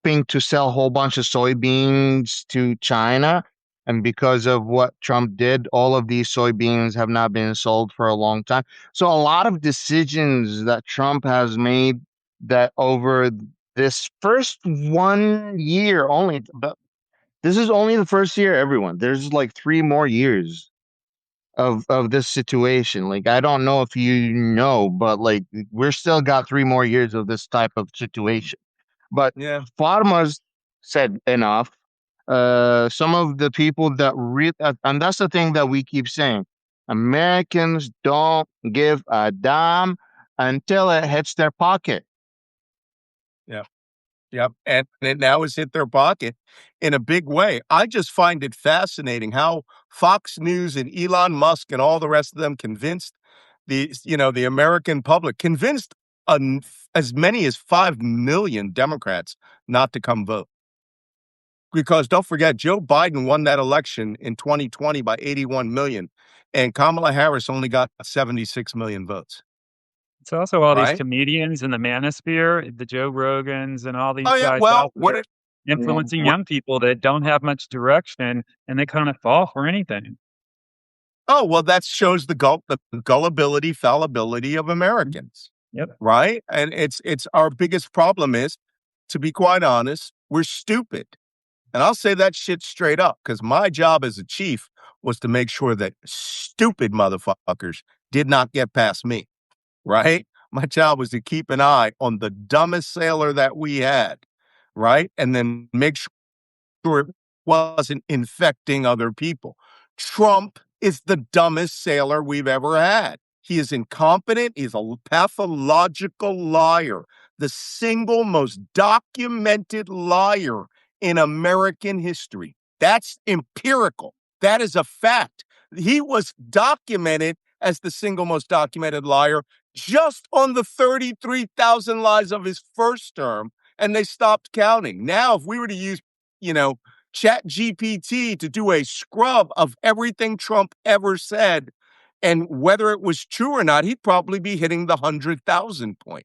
hoping to sell a whole bunch of soybeans to China. And because of what Trump did, all of these soybeans have not been sold for a long time. So a lot of decisions that Trump has made that over this first 1 year only, but this is only the first year, everyone. There's like 3 more years of this situation. Like, I don't know if you know, but like we're still got 3 more years of this type of situation. But
Yeah.
farmers said enough. Some of the people that read, and that's the thing that we keep saying, Americans don't give a damn until it hits their pocket.
Yeah. Yep. And it now has hit their pocket in a big way. I just find it fascinating how Fox News and Elon Musk and all the rest of them convinced the American public, convinced as many as 5 million Democrats not to come vote. Because don't forget, Joe Biden won that election in 2020 by 81 million, and Kamala Harris only got 76 million votes.
It's also all these
Right?
comedians in the manosphere, the Joe Rogans and all
Oh
these
yeah.
guys
Well,
out there influencing young people that don't have much direction and they kind of fall for anything.
Oh, well, that shows the gullibility, fallibility of Americans.
Yep.
Right? And it's our biggest problem is, to be quite honest, we're stupid. And I'll say that shit straight up because my job as a chief was to make sure that stupid motherfuckers did not get past me. Right? My job was to keep an eye on the dumbest sailor that we had. Right? And then make sure it wasn't infecting other people. Trump is the dumbest sailor we've ever had. He is incompetent. He's a pathological liar, the single most documented liar in American history. That's empirical. That is a fact. He was documented as the single most documented liar just on the 33,000 lies of his first term, and they stopped counting. Now, if we were to use, Chat GPT to do a scrub of everything Trump ever said, and whether it was true or not, he'd probably be hitting the 100,000 point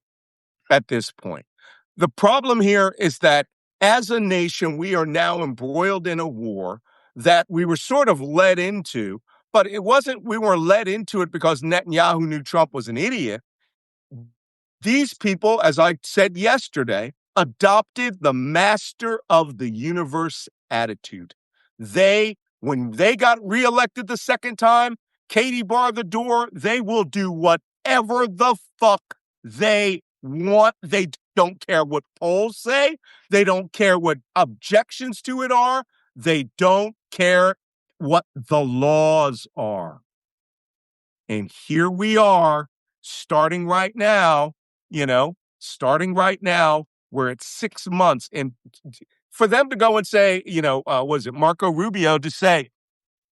at this point. The problem here is that as a nation, we are now embroiled in a war that we were sort of led into, but we weren't led into it because Netanyahu knew Trump was an idiot. These people, as I said yesterday, adopted the master of the universe attitude. When they got reelected the second time, Katie barred the door, they will do whatever the fuck they want. They don't care what polls say. They don't care what objections to it are. They don't care what the laws are. And here we are, starting right now, where it's 6 months. And for them to go and say, was it Marco Rubio to say,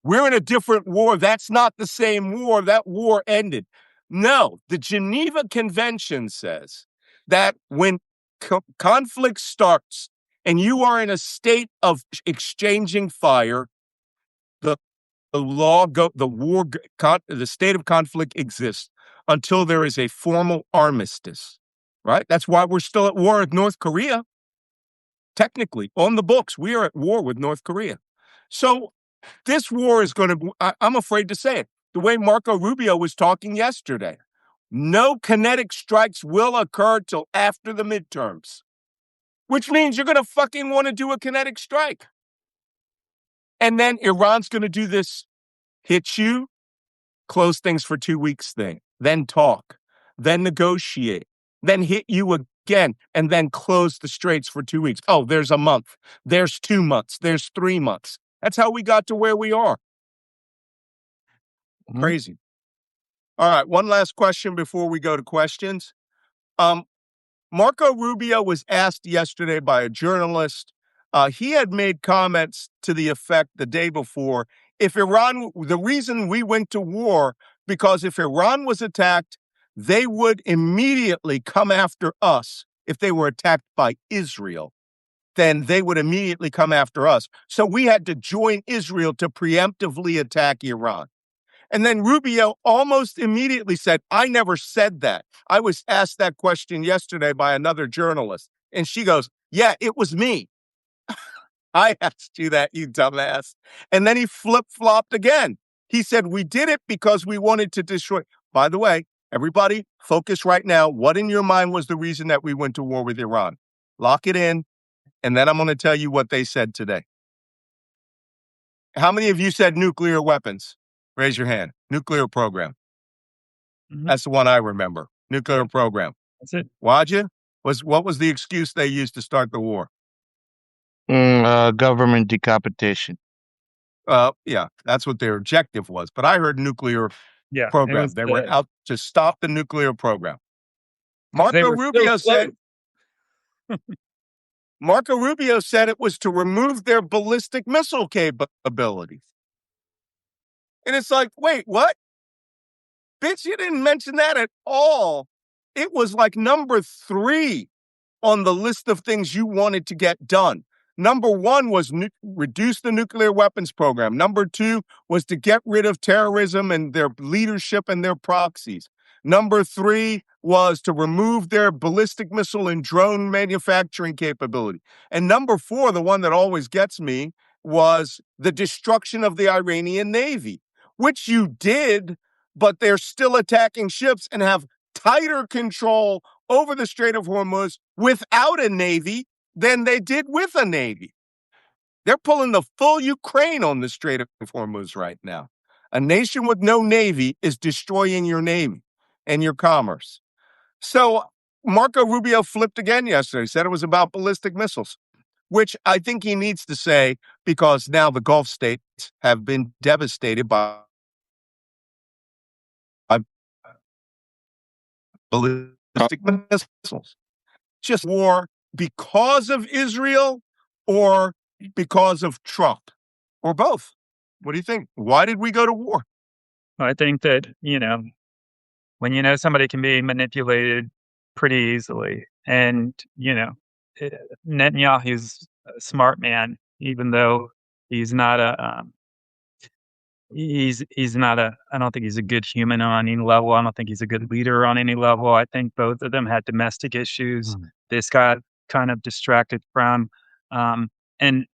we're in a different war. That's not the same war. That war ended. No, the Geneva Convention says that when conflict starts and you are in a state of exchanging fire, the the state of conflict exists until there is a formal armistice, right? That's why we're still at war with North Korea. Technically, on the books, we are at war with North Korea. So this war is going to, I'm afraid to say it, the way Marco Rubio was talking yesterday, no kinetic strikes will occur till after the midterms, which means you're going to fucking want to do a kinetic strike. And then Iran's going to do this hit you, close things for 2 weeks thing, then talk, then negotiate, then hit you again, and then close the straits for 2 weeks. Oh, there's a month. There's 2 months. There's 3 months. That's how we got to where we are.
Mhm.
Crazy. All right, one last question before we go to questions. Marco Rubio was asked yesterday by a journalist. He had made comments to the effect the day before, the reason we went to war, because if Iran was attacked, they would immediately come after us. If they were attacked by Israel, then they would immediately come after us. So we had to join Israel to preemptively attack Iran. And then Rubio almost immediately said, I never said that. I was asked that question yesterday by another journalist. And she goes, yeah, it was me. I asked you that, you dumbass. And then he flip-flopped again. He said, we did it because we wanted to destroy. By the way, everybody focus right now. What in your mind was the reason that we went to war with Iran? Lock it in. And then I'm going to tell you what they said today. How many of you said nuclear weapons? Raise your hand. Nuclear program.
Mhm.
That's the one I remember. Nuclear program.
That's it.
Wajeeh, what was the excuse they used to start the war?
Government decapitation.
Yeah, that's what their objective was. But I heard nuclear
Yeah.
program. They were out to stop the nuclear program. Marco Rubio said it was to remove their ballistic missile capabilities. And it's like, wait, what? Bitch, you didn't mention that at all. It was like number 3 on the list of things you wanted to get done. Number 1 was reduce the nuclear weapons program. Number 2 was to get rid of terrorism and their leadership and their proxies. Number 3 was to remove their ballistic missile and drone manufacturing capability. And number 4, the one that always gets me, was the destruction of the Iranian Navy. which you did, but they're still attacking ships and have tighter control over the Strait of Hormuz without a navy than they did with a navy. They're pulling the full Ukraine on the Strait of Hormuz right now. A nation with no navy is destroying your navy and your commerce. So Marco Rubio flipped again yesterday, said it was about ballistic missiles, which I think he needs to say because now the Gulf states have been devastated by ballistic missiles. Just war because of Israel or because of Trump or both. What do you think? Why did we go to war?
I think that, when somebody can be manipulated pretty easily, and, eh, Netanyahu's a smart man, even though he's not he's not I don't think he's a good human on any level. I don't think he's a good leader on any level. I think both of them had domestic issues. This got kind of distracted from, um, and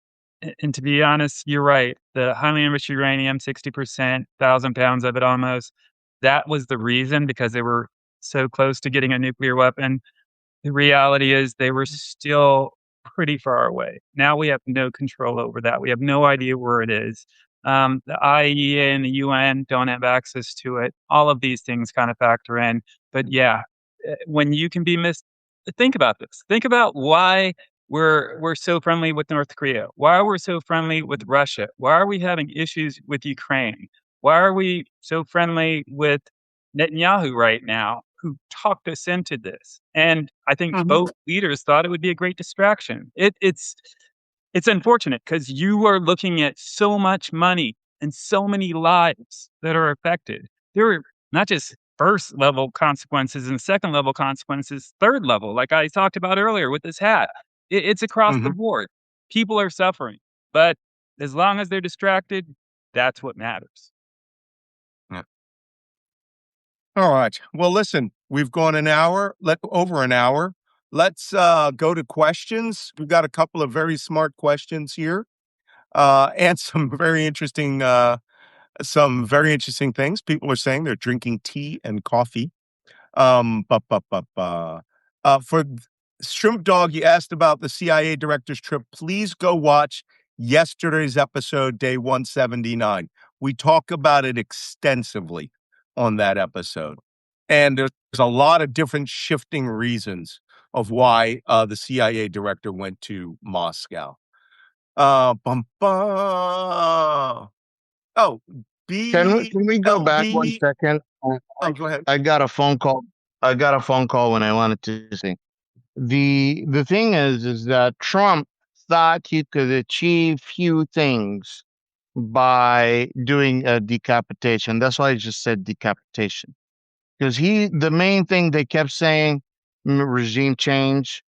and to be honest, you're right. The highly enriched uranium, 60%, 1,000 pounds of it almost. That was the reason because they were so close to getting a nuclear weapon. The reality is they were still pretty far away. Now we have no control over that. We have no idea where it is. The IAEA and the UN don't have access to it. All of these things kind of factor in. But yeah, when you can be think about this. Think about why we're so friendly with North Korea. Why are we so friendly with Russia? Why are we having issues with Ukraine? Why are we so friendly with Netanyahu right now, who talked us into this? And I think both leaders thought it would be a great distraction. It's unfortunate because you are looking at so much money and so many lives that are affected. There are not just first level consequences and second level consequences, third level, like I talked about earlier with this hat. It's across the board. People are suffering, but as long as they're distracted, that's what matters.
Yeah. All right. Well, listen, we've gone over an hour. Let's go to questions. We've got a couple of very smart questions here, and some very interesting things. People are saying they're drinking tea and coffee. Um, bu- bu- bu- bu- for Shrimp Dog, you asked about the CIA director's trip. Please go watch yesterday's episode, day 179. We talk about it extensively on that episode. And there's a lot of different shifting reasons of why the CIA director went to Moscow. Bum, bum. Oh,
Can we go back one
BLB.
second?
Oh, go ahead.
I got a phone call. I got a phone call when I wanted to say. The thing is that Trump thought he could achieve few things by doing a decapitation. That's why I just said decapitation. Because the main thing they kept saying, regime change.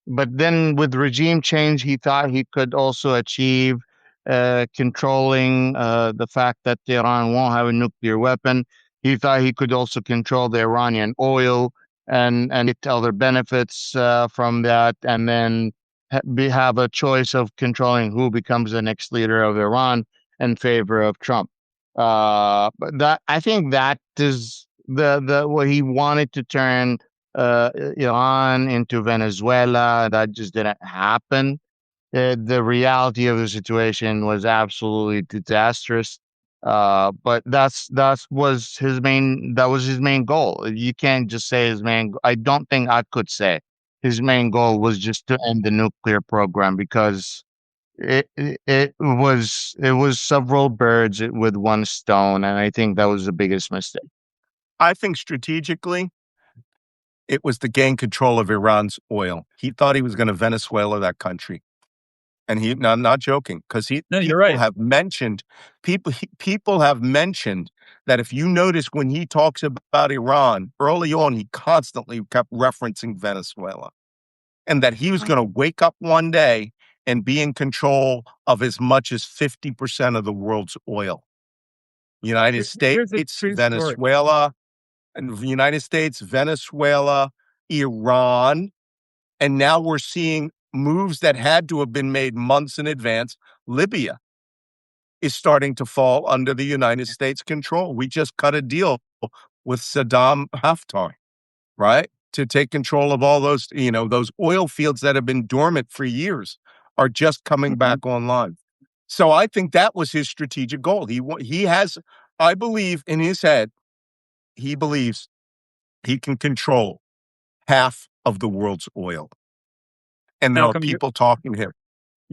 But then with regime change, he thought he could also achieve controlling the fact that Iran won't have a nuclear weapon. He thought he could also control the Iranian oil and get other benefits from that, and then have a choice of controlling who becomes the next leader of Iran in favor of Trump. But that I think that is the what he wanted to turn Iran into Venezuela. That just didn't happen. The reality of the situation was absolutely disastrous. But that was his main goal. You can't just say his main. I don't think I could say his main goal was just to end the nuclear program because it was several birds with one stone, and I think that was the biggest mistake.
I think strategically, it was to gain control of Iran's oil. He thought he was going to Venezuela that country. And I'm not joking, because
No, you're
people
right.
have mentioned people have mentioned that if you notice when he talks about Iran early on, he constantly kept referencing Venezuela, and that he was going to wake up one day and be in control of as much as 50% of the world's oil. United
Here's a
States,
true story.
Venezuela, and the United States, Venezuela, Iran, and now we're seeing moves that had to have been made months in advance. Libya. is starting to fall under the United States control. We just cut a deal with Saddam Haftar, right? To take control of all those, those oil fields that have been dormant for years are just coming back online. So I think that was his strategic goal. He has, I believe in his head, he believes he can control half of the world's oil. And there are
Malcolm,
people talking to him.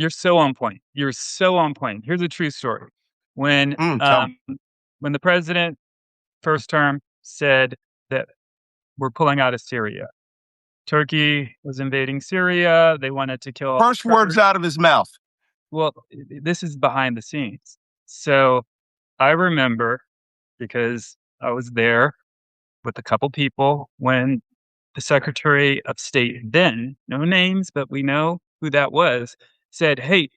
you're so on point. You're so on point. Here's a true story. When
Tell me.
when the president first term said that we're pulling out of Syria, Turkey was invading Syria. They wanted to kill all the
First words out of his mouth.
Well, this is behind the scenes. So I remember, because I was there with a couple people, when the Secretary of State then, no names, but we know who that was, said, "Hey,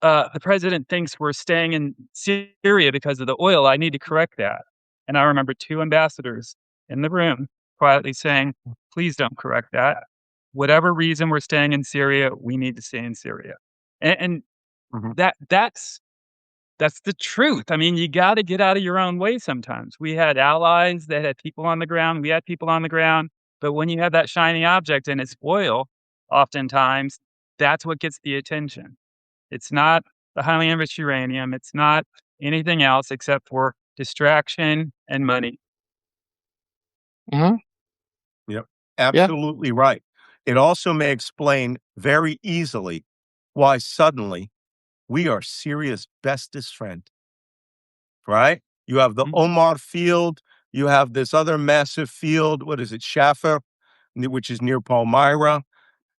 the president thinks we're staying in Syria because of the oil. I need to correct that." And I remember two ambassadors in the room quietly saying, "Please don't correct that. Whatever reason we're staying in Syria, we need to stay in Syria." And
Mhm.
that's the truth. I mean, you got to get out of your own way sometimes. We had allies that had people on the ground. We had people on the ground. But when you have that shiny object and it's oil, oftentimes that's what gets the attention. It's not the highly enriched uranium. It's not anything else except for distraction and money.
Mhm.
Yep.
Yeah.
Absolutely right. It also may explain very easily why suddenly we are Syria's bestest friend, right? You have the
Mhm.
Omar field. You have this other massive field. What is it? Shafir, which is near Palmyra.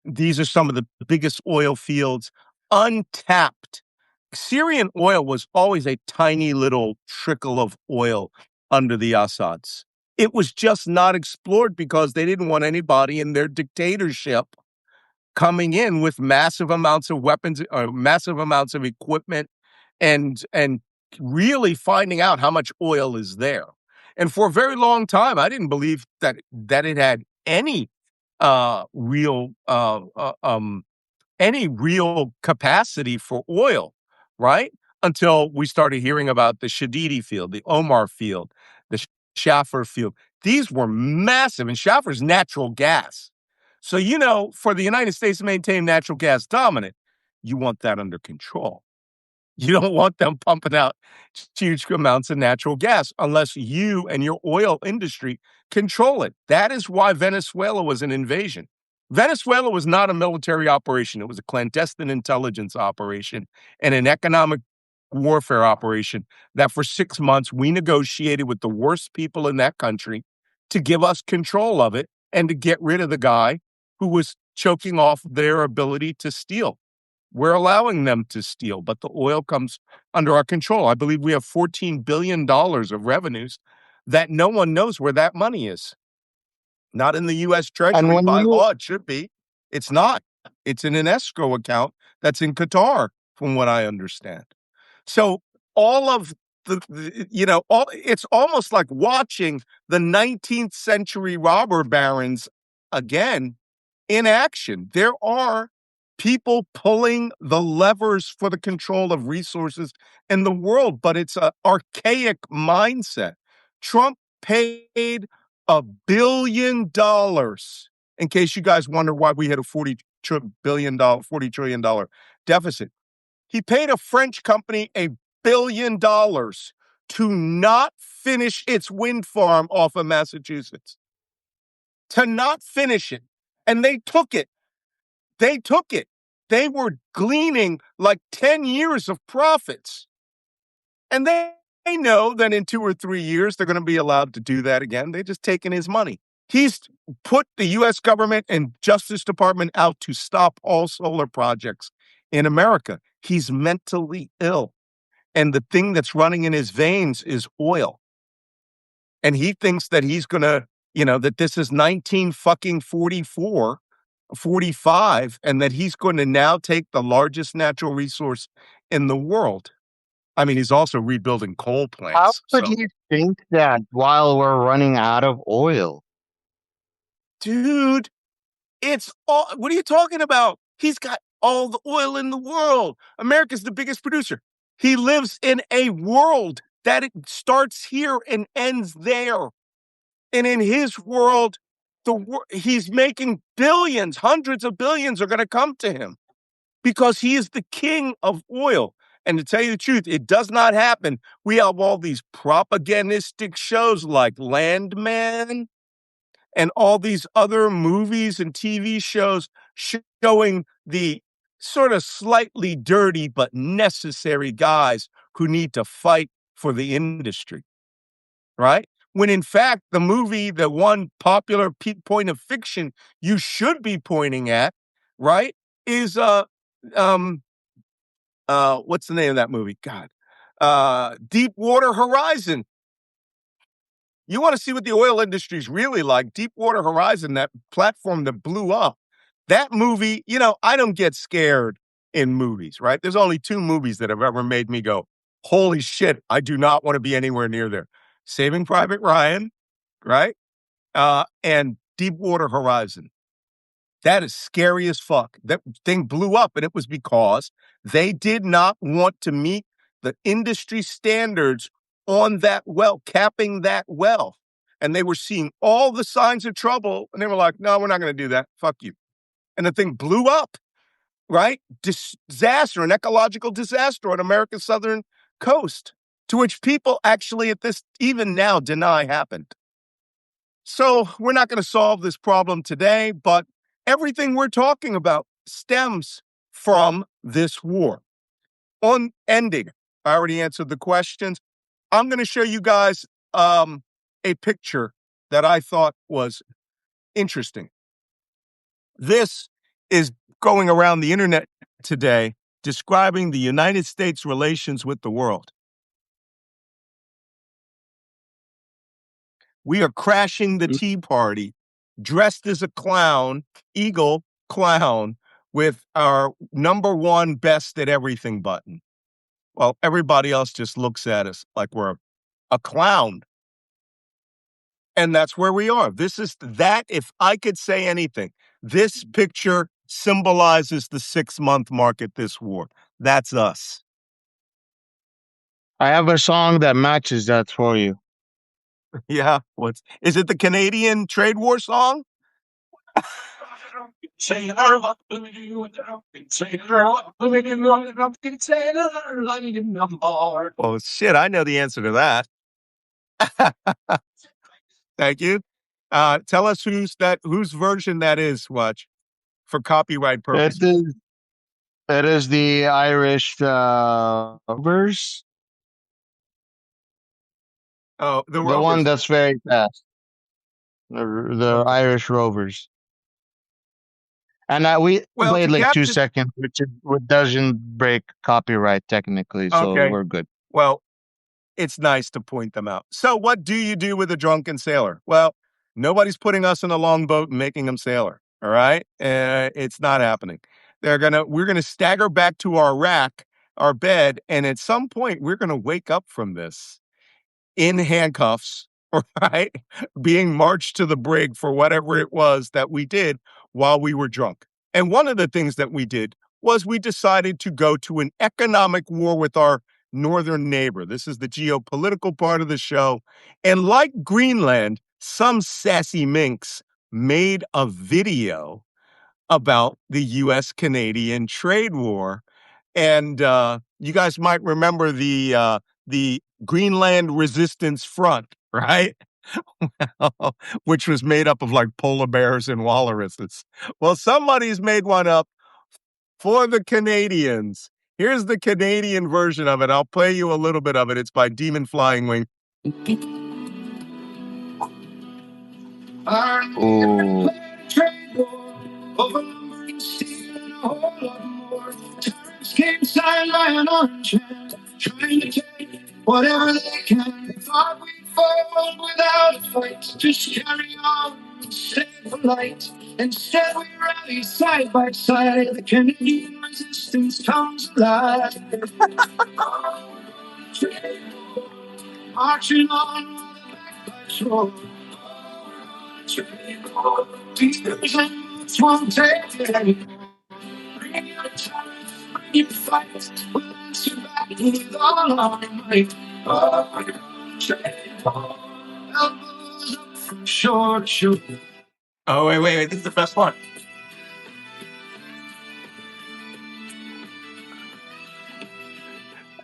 These are some of the biggest oil fields, untapped. Syrian oil was always a tiny little trickle of oil under the Assads. It was just not explored because they didn't want anybody in their dictatorship coming in with massive amounts of weapons or massive amounts of equipment and really finding out how much oil is there. And for a very long time, I didn't believe that it had real any real capacity for oil, right? Until we started hearing about the Shadidi field, the Omar field, the Shafir field. These were massive, and Shafir's natural gas. So, for the United States to maintain natural gas dominant, you want that under control. You don't want them pumping out huge amounts of natural gas unless you and your oil industry control it. That is why Venezuela was an invasion. Venezuela was not a military operation. It was a clandestine intelligence operation and an economic warfare operation that for 6 months we negotiated with the worst people in that country to give us control of it and to get rid of the guy who was choking off their ability to steal. We're allowing them to steal, but the oil comes under our control. I believe we have $14 billion of revenues that no one knows where that money is. Not in the U.S.
And
Treasury.
when
By
you
law, it should be. It's not. It's in an escrow account that's in Qatar, from what I understand. So all of it's almost like watching the 19th century robber barons again in action. There are people pulling the levers for the control of resources in the world, but it's an archaic mindset. Trump paid $1 billion. In case you guys wonder why we had a $40 trillion deficit. He paid a French company $1 billion to not finish its wind farm off of Massachusetts. To not finish it. And they took it. They took it. They were gleaning like 10 years of profits. And they know that in 2 or 3 years, they're going to be allowed to do that again. They're just taking his money. He's put the U.S. government and Justice Department out to stop all solar projects in America. He's mentally ill. And the thing that's running in his veins is oil. And he thinks that he's going to, that this is 1944, 45, and that he's going to now take the largest natural resource in the world. I mean, he's also rebuilding coal
how
plants.
could
So,
he think that while we're running out of oil?
dude, it's all, what are you talking about? He's got all the oil in the world. America's the biggest producer. He lives in a world that it starts here and ends there. And in his world, he's making billions, hundreds of billions are going to come to him because he is the king of oil. And to tell you the truth, it does not happen. We have all these propagandistic shows like Landman and all these other movies and TV shows showing the sort of slightly dirty but necessary guys who need to fight for the industry, right? When in fact, the movie, the one popular point of fiction you should be pointing at, right, is what's the name of that movie? God, Deepwater Horizon. You want to see what the oil industry is really like? Deepwater Horizon, that platform that blew up. That movie, I don't get scared in movies, right? There's only two movies that have ever made me go, holy shit, I do not want to be anywhere near there. Saving Private Ryan, right? And Deepwater Horizon. That is scary as fuck. That thing blew up, and it was because they did not want to meet the industry standards on that well, capping that well. And they were seeing all the signs of trouble, and they were like, no, we're not going to do that. Fuck you. And the thing blew up, right? Disaster, an ecological disaster on America's southern coast, to which people actually at this, even now, deny happened. So we're not going to solve this problem today, but everything we're talking about stems from this war. On ending, I already answered the questions. I'm going to show you guys a picture that I thought was interesting. This is going around the internet today describing the United States' relations with the world. We are crashing the Tea Party, dressed as a clown, eagle clown, with our number one best at everything button. Well, everybody else just looks at us like we're a clown. And that's where we are. This is that, if I could say anything, this picture symbolizes the 6-month mark at this war. That's us.
I have a song that matches that for you.
Yeah. Is it the Canadian trade war song? Oh, shit, I know the answer to that. Thank you. Tell us whose version that is, Watch, for copyright purposes.
It is the Irish verse.
Oh, the
The one
Rovers.
that's very fast. The
Okay.
Irish Rovers. And we
Well,
played
to
like 2
capture.
seconds, which doesn't break copyright technically, so
Okay.
we're good.
Well, it's nice to point them out. So, what do you do with a drunken sailor? Well, nobody's putting us in a longboat and making them sailor. All right, it's not happening. We're gonna stagger back to our rack, our bed, and at some point we're gonna wake up from this in handcuffs, right? Being marched to the brig for whatever it was that we did while we were drunk. And one of the things that we did was we decided to go to an economic war with our northern neighbor. This is the geopolitical part of the show. And like Greenland, some sassy minx made a video about the US Canadian trade war. And you guys might remember the Greenland Resistance Front, right? Which was made up of like polar bears and walruses. Well, somebody's made one up for the Canadians. Here's the Canadian version of it. I'll play you a little bit of it. It's by Demon Flying Wing.
Ooh.
Came signed by an orange hand, trying to take whatever they can. Thought we'd fall without a fight, just carry on and stay polite. Instead, we rally side by side. The Canadian resistance comes alive. Marching on while the bagpipes roll. Beaters and boots won't take it anymore. Bring your talents, bring your fight. We'll answer back with all our might. Oh, we're gonna take all elbows up from shore to shore. Oh, wait, this is the best part.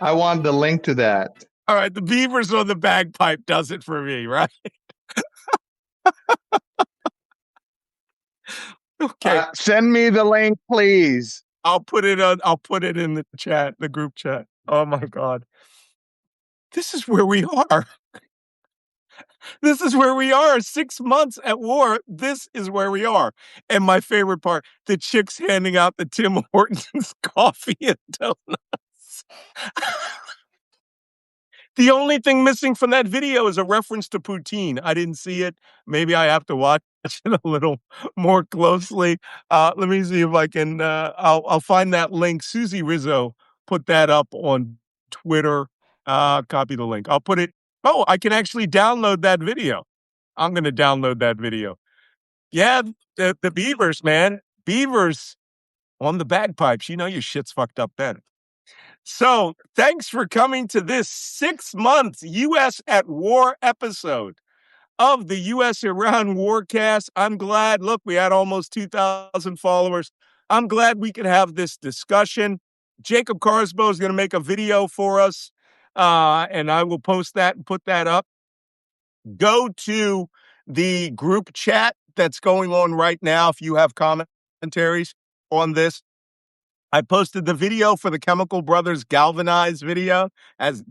I want the link to that.
All right, the beavers on the bagpipe does it for me, right? Okay.
Send me the link, please.
I'll put it in the chat, the group chat. Oh my God. This is where we are. This is where we are. 6 months at war. This is where we are. And my favorite part, the chicks handing out the Tim Hortons coffee and donuts. The only thing missing from that video is a reference to poutine. I didn't see it. Maybe I have to watch it a little more closely. Let me see if I can. I'll find that link. Susie Rizzo put that up on Twitter. Copy the link. I'll put it. Oh, I can actually download that video. I'm going to download that video. Yeah, the beavers, man. Beavers on the bagpipes. You know your shit's fucked up then. So, thanks for coming to this 6-month U.S. at War episode of the U.S. Iran Warcast. I'm glad, look, we had almost 2,000 followers. I'm glad we could have this discussion. Jacob Carsbo is going to make a video for us, and I will post that and put that up. Go to the group chat that's going on right now if you have commentaries on this. I posted the video for the Chemical Brothers Galvanize video as,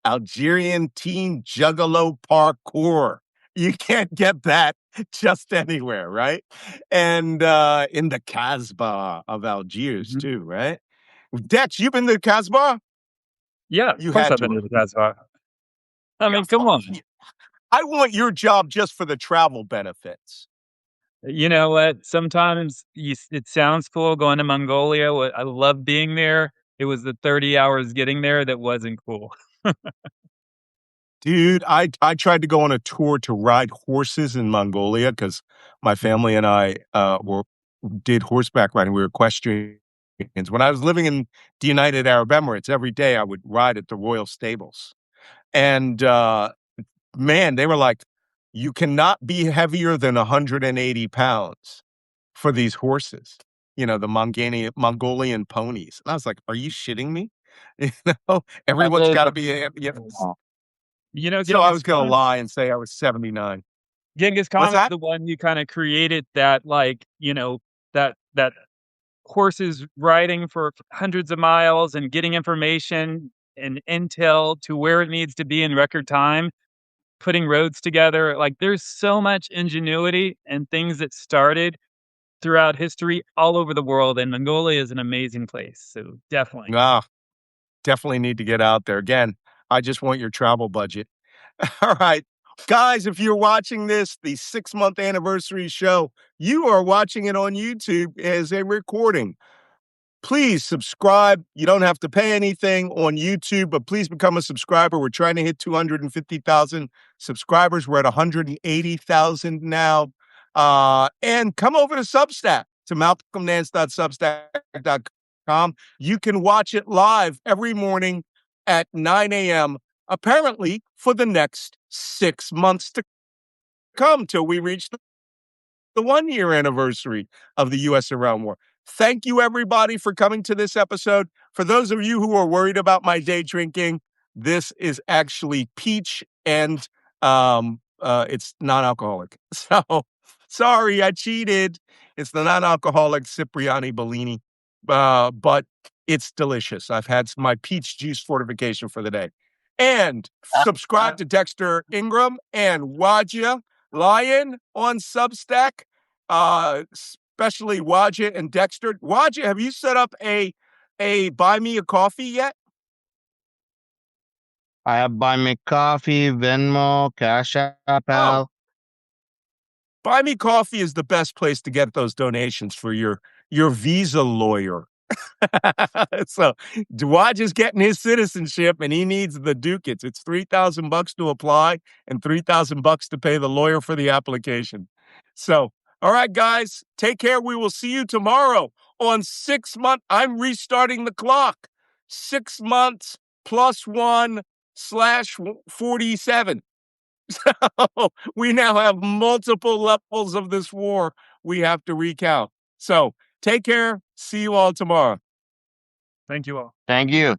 Algerian teen juggalo parkour. You can't get that just anywhere, right? And in the Casbah of Algiers, too, right? Dex, you been to the Casbah?
Yeah,
You
of course
had
I've
to.
been to the Casbah. I mean, come on.
I want your job just for the travel benefits.
You know what? Sometimes it sounds cool going to Mongolia. I love being there. It was the 30 hours getting there that wasn't cool.
Dude, I tried to go on a tour to ride horses in Mongolia because my family and I did horseback riding. We were equestrians. When I was living in the United Arab Emirates, every day I would ride at the royal stables. And man, they were like, you cannot be heavier than 180 pounds for these horses, the Mongolian ponies. And I was like, are you shitting me? Everyone's got to be,
You know,
so I was
Genghis
going to
Khan,
lie and say I was 79.
Genghis
What's
Khan is
that?
the one who kind of created that, that horses riding for hundreds of miles and getting information and intel to where it needs to be in record time, putting roads together. Like, there's so much ingenuity and things that started throughout history all over the world, and Mongolia is an amazing place. So definitely.
Definitely need to get out there. Again, I just want your travel budget. All right. Guys, if you're watching this, the 6-month anniversary show, you are watching it on YouTube as a recording. Please subscribe. You don't have to pay anything on YouTube, but please become a subscriber. We're trying to hit 250,000 subscribers. We're at 180,000 now. And come over to Substack, to malcolmnance.substack.com. You can watch it live every morning at 9 a.m., apparently for the next 6 months to come till we reach the 1-year anniversary of the U.S. Iran War. Thank you, everybody, for coming to this episode. For those of you who are worried about my day drinking, this is actually peach and it's non-alcoholic. So, sorry, I cheated. It's the non-alcoholic Cipriani Bellini, but it's delicious. I've had my peach juice fortification for the day. And subscribe to Dexter Ingram and Wajeeh Lion on Substack. Especially Wajeeh and Dexter. Wajeeh, have you set up a buy me a coffee yet?
I have Buy Me Coffee, Venmo, Cash App.
Buy me coffee is the best place to get those donations for your visa lawyer. So Dwaj is getting his citizenship and he needs the ducats. It's $3,000 to apply and $3,000 to pay the lawyer for the application. So, all right, guys, take care. We will see you tomorrow on 6 month. I'm restarting the clock. 6 months plus 1/47. So we now have multiple levels of this war we have to recount. So take care. See you all tomorrow.
Thank you all.
Thank you.